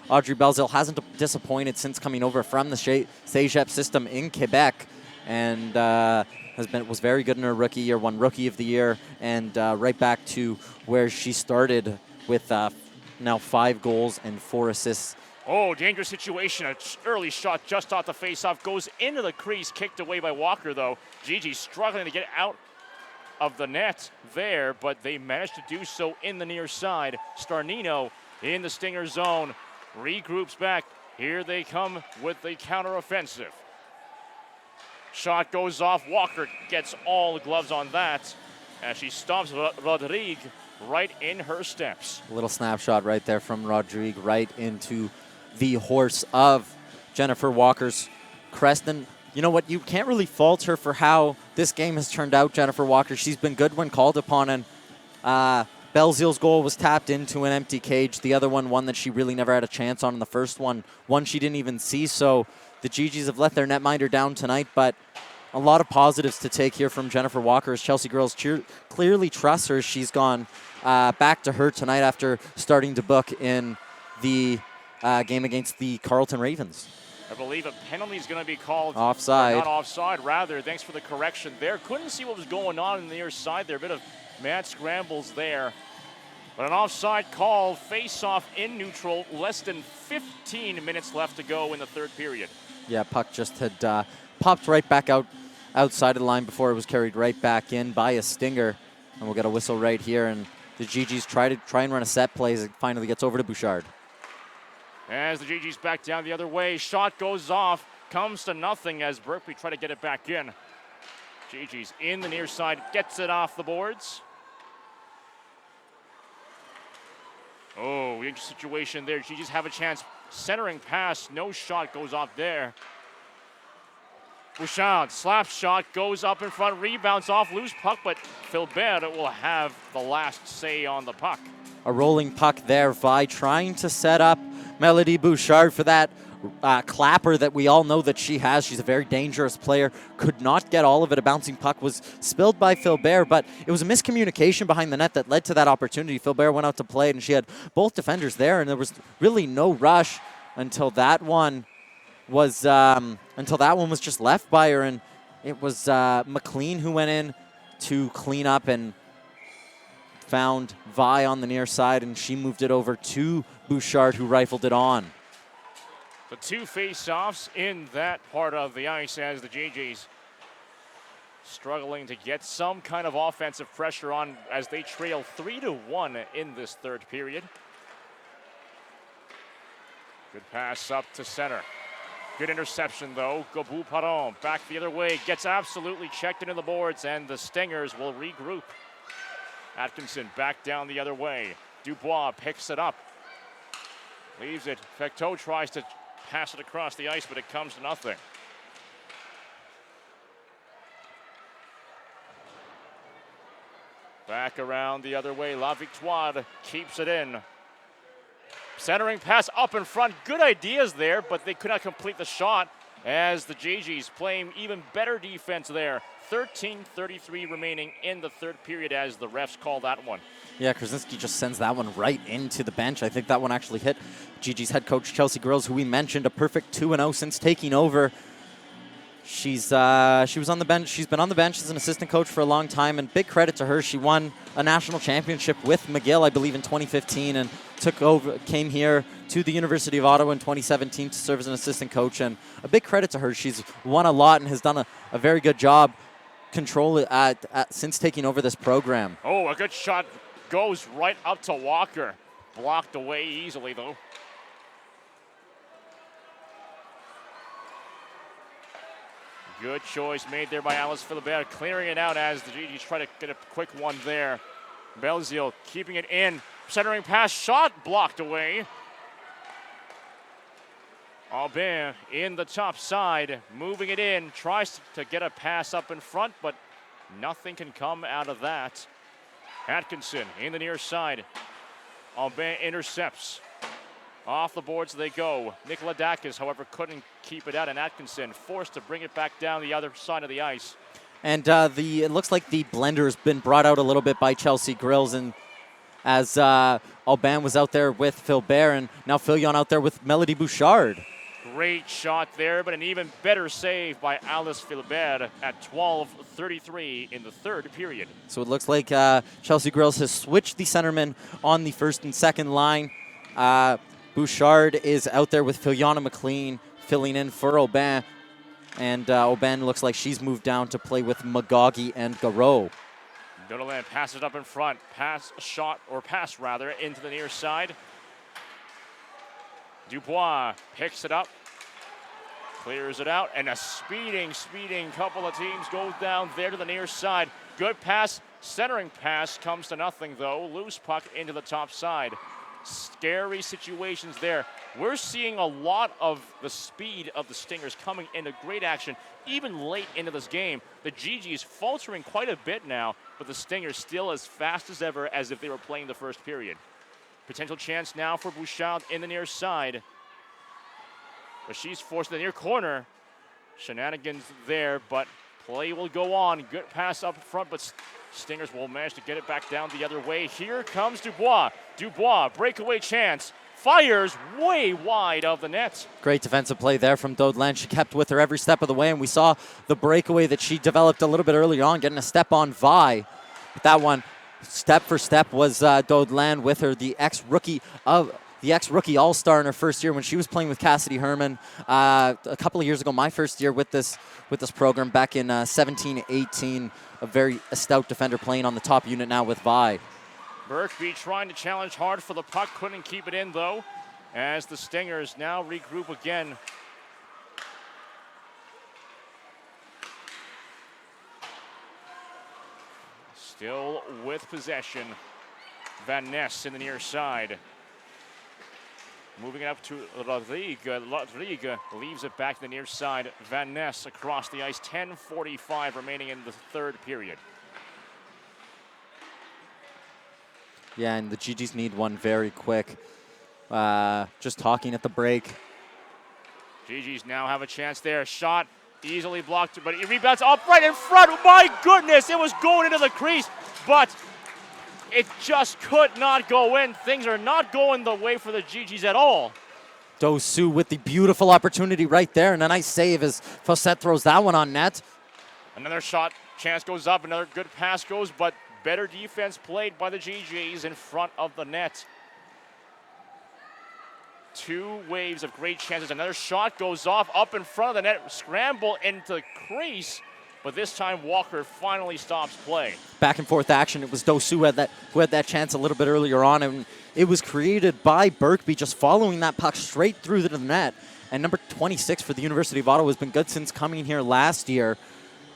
Speaker 2: Audrey Belzil hasn't disappointed since coming over from the CEGEP system in Quebec, and was very good in her rookie year, won Rookie of the Year, and right back to where she started with now 5 goals and 4 assists.
Speaker 1: Oh, dangerous situation. An early shot just off the faceoff. Goes into the crease, kicked away by Walker, though. Gigi struggling to get out of the net there, but they managed to do so in the near side. Starnino in the Stinger zone. Regroups back. Here they come with the counteroffensive. Shot goes off. Walker gets all the gloves on that as she stops Rodrigue right in her steps.
Speaker 2: A little snapshot right there from Rodrigue right into the horse of Jennifer Walker's crest. And you know what? You can't really fault her for how this game has turned out, Jennifer Walker. She's been good when called upon, and Belzil's goal was tapped into an empty cage. The other one that she really never had a chance on in the first one she didn't even see. So the GGs have let their netminder down tonight, but a lot of positives to take here from Jennifer Walker as Chelsea girls clearly trust her. She's gone back to her tonight after starting to book in the game against the Carleton Ravens.
Speaker 1: I believe a penalty is going to be called.
Speaker 2: Offside.
Speaker 1: Not offside, rather. Thanks for the correction there. Couldn't see what was going on the near side there. A bit of mad scrambles there. But an offside call, face-off in neutral, less than 15 minutes left to go in the third period.
Speaker 2: Yeah, puck just had popped right back outside of the line before it was carried right back in by a Stinger. And we'll get a whistle right here, and the GGs try and run a set play as it finally gets over to Bouchard.
Speaker 1: As the GGs back down the other way, shot goes off, comes to nothing as Berkeley try to get it back in. GGs in the near side, gets it off the boards. Oh, interesting situation there. GGs have a chance. Centering pass, no shot goes off there. Bouchard, slap shot, goes up in front, rebounds off, loose puck, but Philbert will have the last say on the puck.
Speaker 2: A rolling puck there, Vi trying to set up Melody Bouchard for that clapper that we all know that she has. She's a very dangerous player. Could not get all of it. A bouncing puck was spilled by Philbert, but it was a miscommunication behind the net that led to that opportunity. Philbert went out to play it, and she had both defenders there, and there was really no rush until that one was just left by her, and it was McLean who went in to clean up and found Vi on the near side, and she moved it over to Bouchard, who rifled it on.
Speaker 1: The 2 face-offs in that part of the ice as the GGs struggling to get some kind of offensive pressure on as they trail 3-1 in this third period. Good pass up to center. Good interception, though. Gobu Paron back the other way. Gets absolutely checked into the boards, and the Stingers will regroup. Atkinson back down the other way. Dubois picks it up. Leaves it. Fecteau tries to pass it across the ice, but it comes to nothing. Back around the other way. La Victoire keeps it in. Centering pass up in front. Good ideas there, but they could not complete the shot. as the GGs playing even better defense there. 13:33 remaining in the third period as the refs call that one.
Speaker 2: Yeah, Krasinski just sends that one right into the bench. I think that one actually hit GG's head coach Chelsea Grills, who we mentioned, a perfect 2-0 since taking over. She was on the bench. She's been on the bench as an assistant coach for a long time, and big credit to her. She won a national championship with McGill, I believe, in 2015, and came here to the University of Ottawa in 2017 to serve as an assistant coach. And a big credit to her. She's won a lot and has done a very good job since taking over this program.
Speaker 1: Oh, a good shot goes right up to Walker. Blocked away easily, though. Good choice made there by Alice Philibert, clearing it out as the GGs try to get a quick one there. Belzile keeping it in, centering pass, shot blocked away. Aubin in the top side, moving it in, tries to get a pass up in front, but nothing can come out of that. Atkinson in the near side. Aubin intercepts. Off the boards they go. Nikolodakis, however, couldn't keep it out, and Atkinson forced to bring it back down the other side of the ice.
Speaker 2: And it looks like the blender has been brought out a little bit by Chelsea Grills, and as Aubin was out there with Philbert, and now Filion out there with Melody Bouchard.
Speaker 1: Great shot there, but an even better save by Alice Philibert at 12:33 in the third period.
Speaker 2: So it looks like Chelsea Grills has switched the centerman on the first and second line. Bouchard is out there with Filion McLean filling in for Aubin. And Aubin looks like she's moved down to play with Magagi and Garreau.
Speaker 1: Dodolan passes up in front. Pass rather, into the near side. Dubois picks it up. Clears it out. And a speeding couple of teams goes down there to the near side. Good pass. Centering pass comes to nothing, though. Loose puck into the top side. Scary situations there. We're seeing a lot of the speed of the Stingers coming into great action, even late into this game. The GG's faltering quite a bit now, but the Stingers still as fast as ever as if they were playing the first period. Potential chance now for Bouchard in the near side. But she's forced to the near corner. Shenanigans there, but play will go on. Good pass up front, but Stingers will manage to get it back down the other way. Here comes Dubois. Dubois, breakaway chance. Fires way wide of the net.
Speaker 2: Great defensive play there from Dodelan. She kept with her every step of the way, and we saw the breakaway that she developed a little bit earlier on, getting a step on Vi. But that one, step for step, was Dodelan with her, the ex-rookie All-Star in her first year when she was playing with Cassidy Herman a couple of years ago. My first year with this program back in 17-18. A very stout defender playing on the top unit now with Vi.
Speaker 1: Birkby trying to challenge hard for the puck. Couldn't keep it in, though, as the Stingers now regroup again. Still with possession. Van Ness in the near side. Moving it up to Rodrigue. Rodrigue leaves it back to the near side. Van Ness across the ice. 10:45 remaining in the third period.
Speaker 2: Yeah, and the GGs need one very quick. Just talking at the break.
Speaker 1: GGs now have a chance there. Shot easily blocked, but it rebounds up right in front. My goodness, it was going into the crease, but it just could not go in. Things are not going the way for the GGs at all.
Speaker 2: Dosu with the beautiful opportunity right there, and a nice save as Fawcett throws that one on net.
Speaker 1: Another shot, chance goes up, another good pass goes, but better defense played by the GGs in front of the net. Two waves of great chances. Another shot goes off up in front of the net, scramble into the crease, but this time Walker finally stops play. Back
Speaker 2: and forth action. It was Dosu who had that chance a little bit earlier on, and it was created by Birkby just following that puck straight through the net. And number 26 for the University of Ottawa has been good since coming here last year.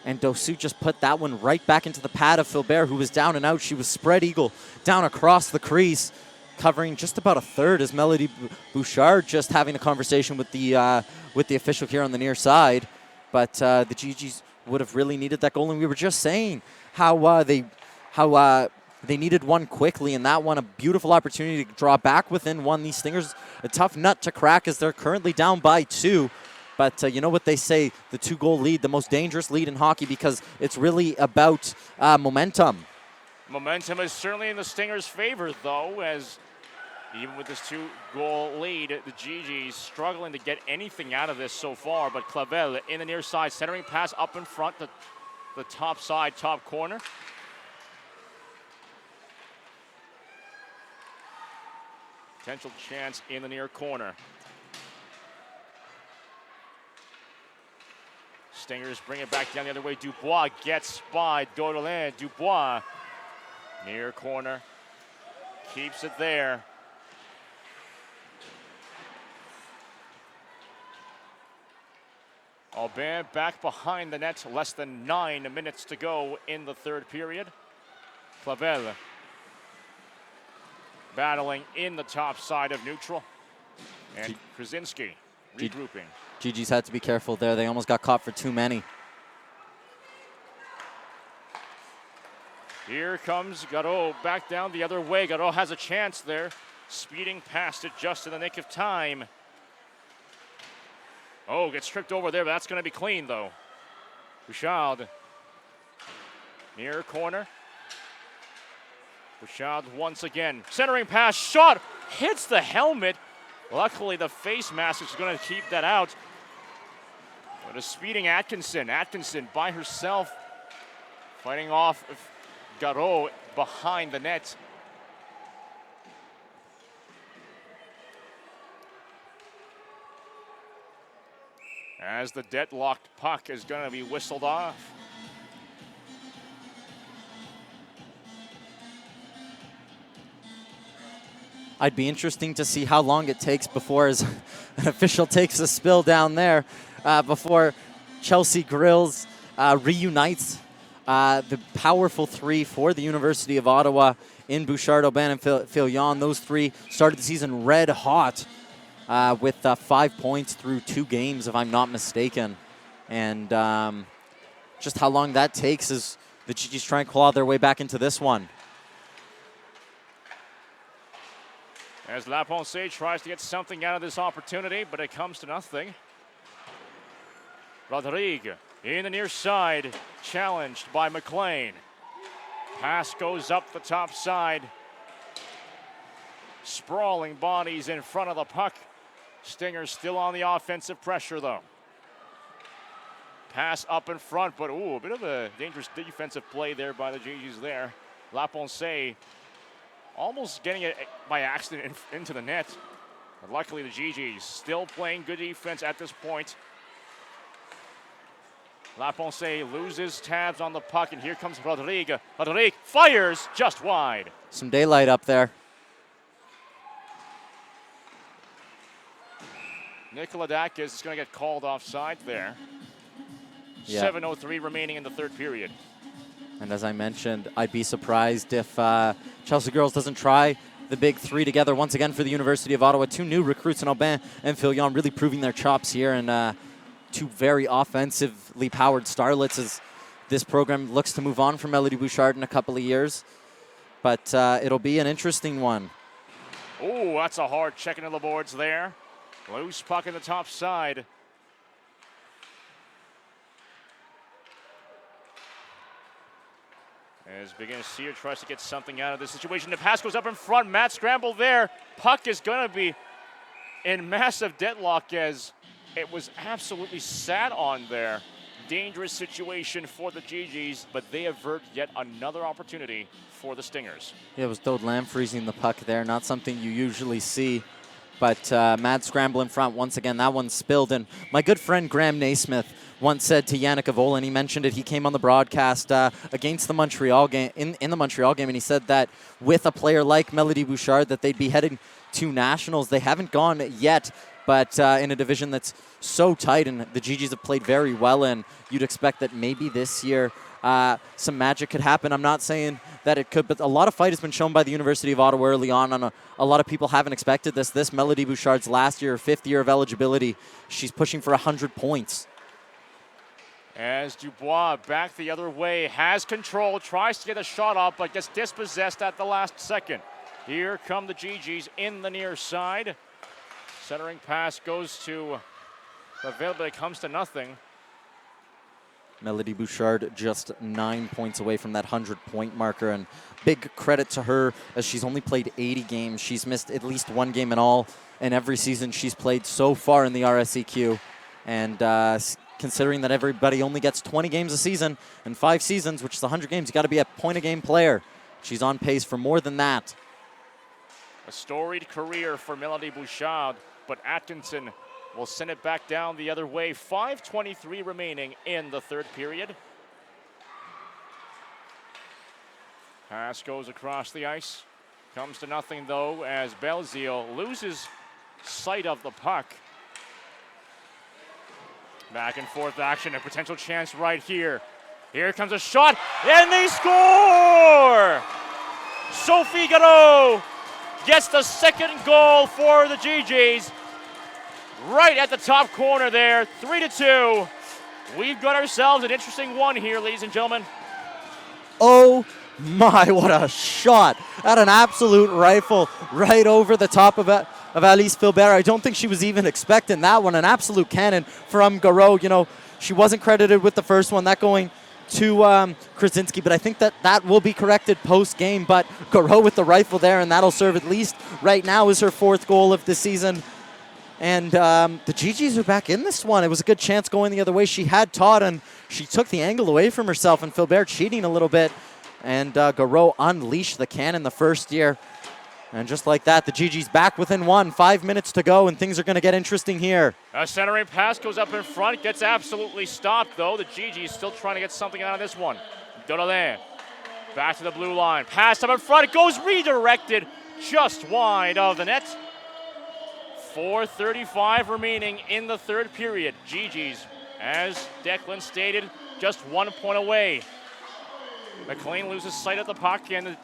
Speaker 2: And Dosu just put that one right back into the pad of Philbert, who was down and out. She was spread eagle down across the crease, covering just about a third, as Melody Bouchard just having a conversation with the official here on the near side. But the GGs would have really needed that goal, and we were just saying how they needed one quickly, and that one a beautiful opportunity to draw back within one. These Stingers, a tough nut to crack as they're currently down by 2. But you know what they say, the 2-goal lead, the most dangerous lead in hockey, because it's really about momentum.
Speaker 1: Momentum is certainly in the Stingers' favor, though, as even with this 2-goal lead, the GGs struggling to get anything out of this so far. But Clavel in the near side, centering pass up in front, the top side, top corner. Potential chance in the near corner. Stingers bring it back down the other way. Dubois gets by Dordelin. Dubois, near corner, keeps it there. Aubin back behind the net, less than 9 minutes to go in the third period. Clavel battling in the top side of neutral. And Krasinski regrouping.
Speaker 2: GG's had to be careful there. They almost got caught for too many.
Speaker 1: Here comes Garot back down the other way. Garot has a chance there. Speeding past it just in the nick of time. Oh, gets tripped over there, but that's going to be clean, though. Bouchard. Near corner. Bouchard once again. Centering pass, shot, hits the helmet. Luckily, the face mask is going to keep that out. But a speeding Atkinson. Atkinson by herself, fighting off Garot behind the net. As the deadlocked puck is going to be whistled off.
Speaker 2: I'd be interesting to see how long it takes before an official takes a spill down there, before Chelsea Grills reunites the powerful three for the University of Ottawa in Bouchard, Aubin, and Filion. Those three started the season red hot with 5 points through 2 games, if I'm not mistaken. And just how long that takes as the GGs try and claw their way back into this one.
Speaker 1: As Laponce tries to get something out of this opportunity, but it comes to nothing. Rodrigue in the near side, challenged by McLean. Pass goes up the top side. Sprawling bodies in front of the puck. Stingers still on the offensive pressure, though. Pass up in front, but a bit of a dangerous defensive play there by the GGs there. Laponce almost getting it by accident into the net. But luckily, the GGs still playing good defense at this point. Laponce loses tabs on the puck, and here comes Rodrigue. Rodrigue fires just wide.
Speaker 2: Some daylight up there.
Speaker 1: Nikolodakis is going to get called offside there. Yeah. 7:03 remaining in the third period.
Speaker 2: And as I mentioned, I'd be surprised if Chelsea Girls doesn't try the big three together once again for the University of Ottawa. 2 new recruits in Aubin and Filion really proving their chops here, and 2 very offensively powered starlets as this program looks to move on from Melody Bouchard in a couple of years. But it'll be an interesting one.
Speaker 1: Oh, that's a hard check into the boards there. Loose puck in the top side. As Beginner-Sear tries to get something out of this situation. The pass goes up in front. Matt scramble there. Puck is going to be in massive deadlock as it was absolutely sat on there. Dangerous situation for the GGs, but they avert yet another opportunity for the Stingers.
Speaker 2: Yeah, it was Dode Lamb freezing the puck there. Not something you usually see. But mad scramble in front once again. That one spilled. And my good friend Graham Naismith once said to Yannick Avola, and he mentioned it, he came on the broadcast against the Montreal game, in the Montreal game, and he said that with a player like Melody Bouchard that they'd be heading to nationals. They haven't gone yet, but in a division that's so tight and the GGs have played very well in, you'd expect that maybe this year some magic could happen. I'm not saying that it could, but a lot of fight has been shown by the University of Ottawa early on, and a lot of people haven't expected this. This Melody Bouchard's last year, 5th year of eligibility. She's pushing for 100 points.
Speaker 1: As Dubois back the other way, has control, tries to get a shot off, but gets dispossessed at the last second. Here come the GGs in the near side. Centering pass goes to but it comes to nothing.
Speaker 2: Melody Bouchard just 9 points away from that 100-point marker, and big credit to her as she's only played 80 games. She's missed at least one game in all in every season she's played so far in the RSEQ. And considering that everybody only gets 20 games a season and 5 seasons, which is 100 games, you got to be a point-a-game player. She's on pace for more than that.
Speaker 1: A storied career for Melody Bouchard, but Atkinson will send it back down the other way. 5:23 remaining in the third period. Pass goes across the ice. Comes to nothing, though, as Belzile loses sight of the puck. Back and forth action, a potential chance right here. Here comes a shot, and they score! Sophie Garreau gets the second goal for the GGs. Right at the top corner there, 3-2. We've got ourselves an interesting one here, ladies and gentlemen.
Speaker 2: Oh my, what a shot. At an absolute rifle right over the top of Alice Filbert. I don't think she was even expecting that one. An absolute cannon from Garreau. You know, she wasn't credited with the first one, that going to Krasinski, but I think that will be corrected post-game. But Garreau with the rifle there, and that'll serve at least right now as her 4th goal of the season. And the GGs are back in this one. It was a good chance going the other way. She had Todd, and she took the angle away from herself, and Filbert cheating a little bit. And Garreau unleashed the cannon the first year. And just like that, the GGs back within 1. 5 minutes to go, and things are going to get interesting here.
Speaker 1: A centering pass goes up in front, gets absolutely stopped, though. The GGs still trying to get something out of this one. Doralin back to the blue line. Pass up in front, it goes redirected just wide of the net. 4:35 remaining in the third period. GGs, as Declan stated, just 1 point away. McLean loses sight of the puck, and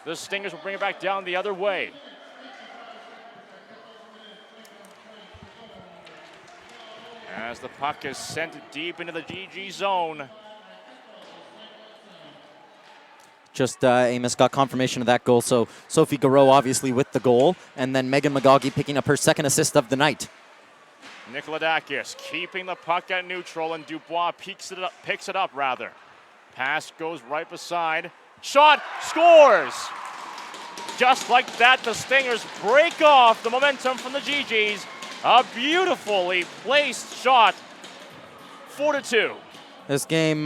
Speaker 1: the Stingers will bring it back down the other way. As the puck is sent deep into the GG zone.
Speaker 2: Just Amos got confirmation of that goal, so Sophie Garreau obviously with the goal, and then Megan McGaughey picking up her 2nd assist of the night.
Speaker 1: Nikolodakis keeping the puck at neutral, and Dubois picks it up. Pass goes right beside. Shot, scores! Just like that, the Stingers break off the momentum from the GGs. A beautifully placed shot, 4-2.
Speaker 2: This game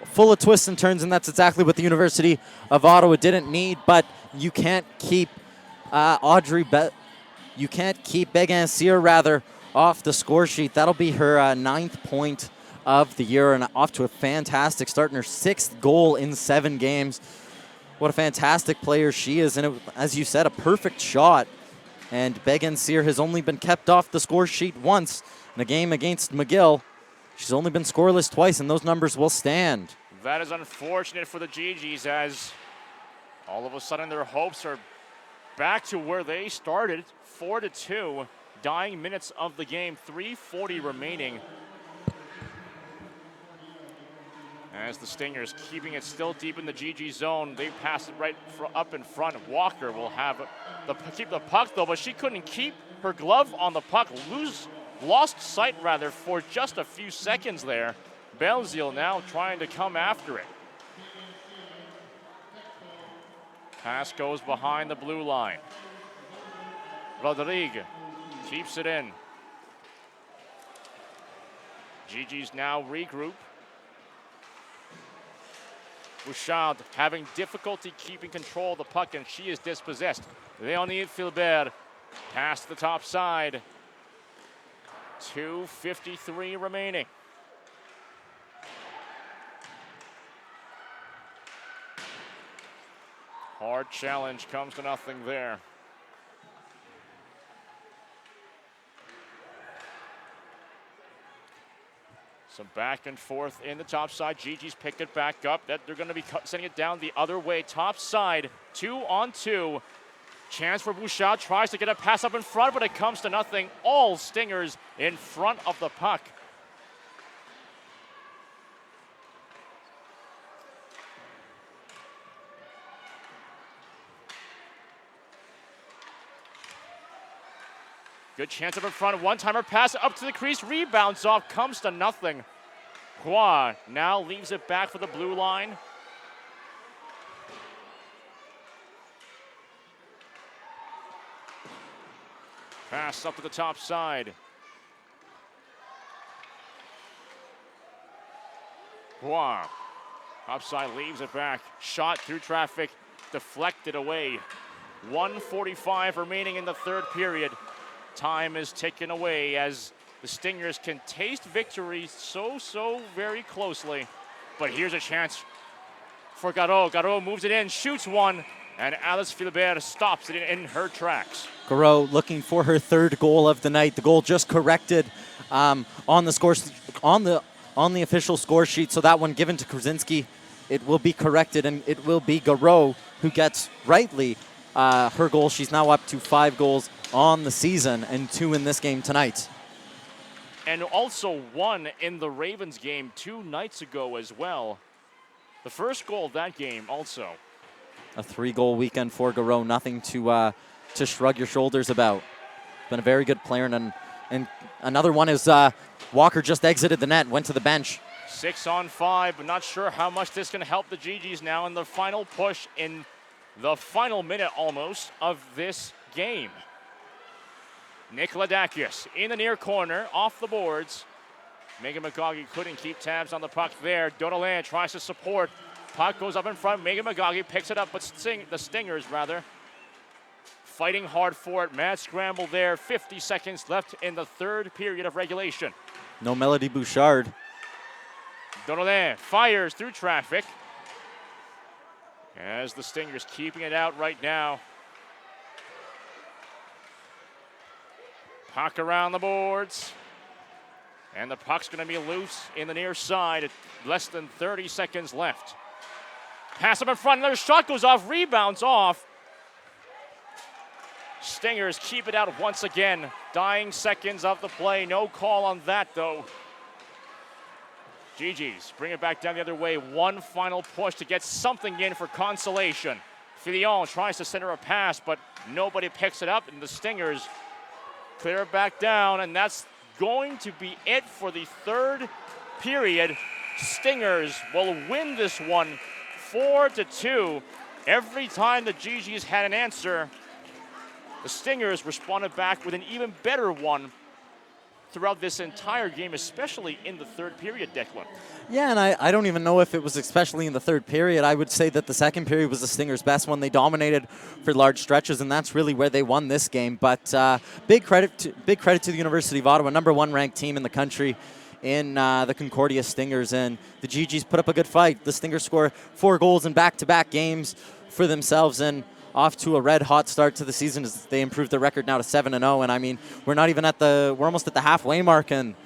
Speaker 2: full of twists and turns, and that's exactly what the University of Ottawa didn't need. But you can't keep you can't keep Began Cyr off the score sheet. That'll be her 9th point of the year, and off to a fantastic start in her 6th goal in 7 games. What a fantastic player she is, and it, as you said, a perfect shot. And Began Cyr has only been kept off the score sheet once in a game against McGill. She's only been scoreless twice, and those numbers will stand.
Speaker 1: That is unfortunate for the GGs, as all of a sudden their hopes are back to where they started. 4-2, dying minutes of the game, 3:40 remaining. As the Stingers keeping it still deep in the GG zone, they pass it right up in front. Walker will keep the puck though, but she couldn't keep her glove on the puck. Lost sight for just a few seconds there. Belzile now trying to come after it. Pass goes behind the blue line. Rodrigue keeps it in. GG's now regroup. Bouchard having difficulty keeping control of the puck, and she is dispossessed. Leonie Filbert, pass to the top side. 2:53 remaining. Hard challenge comes to nothing there. Some back and forth in the top side. GG's picked it back up. They're going to be sending it down the other way. Top side, 2-on-2. Chance for Bouchard, tries to get a pass up in front, but it comes to nothing. All Stingers in front of the puck. Good chance up in front. One-timer pass up to the crease. Rebounds off. Comes to nothing. Hua now leaves it back for the blue line. Pass up to the top side. Hua. Upside leaves it back. Shot through traffic. Deflected away. 1:45 remaining in the third period. Time is ticking away as the Stingers can taste victory so very closely. But here's a chance for Garreau. Garreau moves it in, shoots one, and Alice Philibert stops it in her tracks.
Speaker 2: Garreau looking for her third goal of the night. The goal just corrected on the score on the official score sheet. So that one given to Krasinski. It will be corrected, and it will be Garreau who gets rightly her goal. She's now up to 5 goals on the season and 2 in this game tonight.
Speaker 1: And also 1 in the Ravens game 2 nights ago as well. The first goal of that game also.
Speaker 2: A 3-goal weekend for Garreau. Nothing to shrug your shoulders about. Been a very good player. And another one is Walker just exited the net, went to the bench.
Speaker 1: 6-on-5, but not sure how much this can help the GGs now in the final push in the final minute almost of this game. Nikolodakis in the near corner, off the boards. Megan McGaughey couldn't keep tabs on the puck there. Donalin tries to support. Puck goes up in front. Megan McGaughey picks it up, but the Stingers fighting hard for it. Mad scramble there. 50 seconds left in the third period of regulation.
Speaker 2: No Melody Bouchard.
Speaker 1: Donalin fires through traffic as the Stingers keeping it out right now. Puck around the boards. And the puck's going to be loose in the near side. Less than 30 seconds left. Pass up in front. Another shot goes off. Rebounds off. Stingers keep it out once again. Dying seconds of the play. No call on that, though. GG's bring it back down the other way. One final push to get something in for consolation. Fillon tries to send her a pass, but nobody picks it up, and the Stingers clear it back down, and that's going to be it for the third period. Stingers will win this one 4-2. Every time the GGs had an answer, the Stingers responded back with an even better one throughout this entire game, especially in the third period, Declan.
Speaker 2: Yeah, and I don't even know if it was especially in the third period. I would say that the second period was the Stingers' best one. They dominated for large stretches, and that's really where they won this game. But big credit to the University of Ottawa, number 1 ranked team in the country in the Concordia Stingers, and the GGs put up a good fight. The Stingers score 4 goals in back-to-back games for themselves, and off to a red-hot start to the season as they improved the record now to 7-0. And I mean, we're almost at the halfway mark, and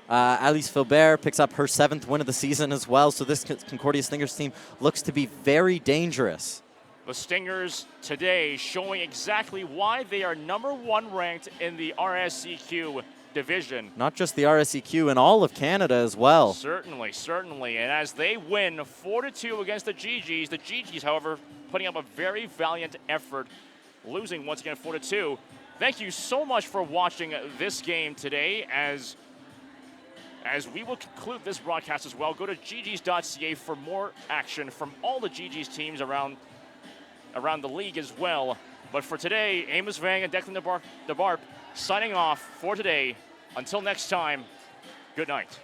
Speaker 2: Alice Philibert picks up her 7th win of the season as well. So this Concordia Stingers team looks to be very dangerous.
Speaker 1: The Stingers today showing exactly why they are number 1 ranked in the RSEQ division.
Speaker 2: Not just the RSEQ, in all of Canada as well.
Speaker 1: Certainly. And as they win 4-2 against the GGs, however, putting up a very valiant effort, losing once again 4-2. Thank you so much for watching this game today. As we will conclude this broadcast as well, go to ggs.ca for more action from all the GGs teams around the league as well. But for today, Amos Vang and Declan DeBarp signing off for today. Until next time, good night.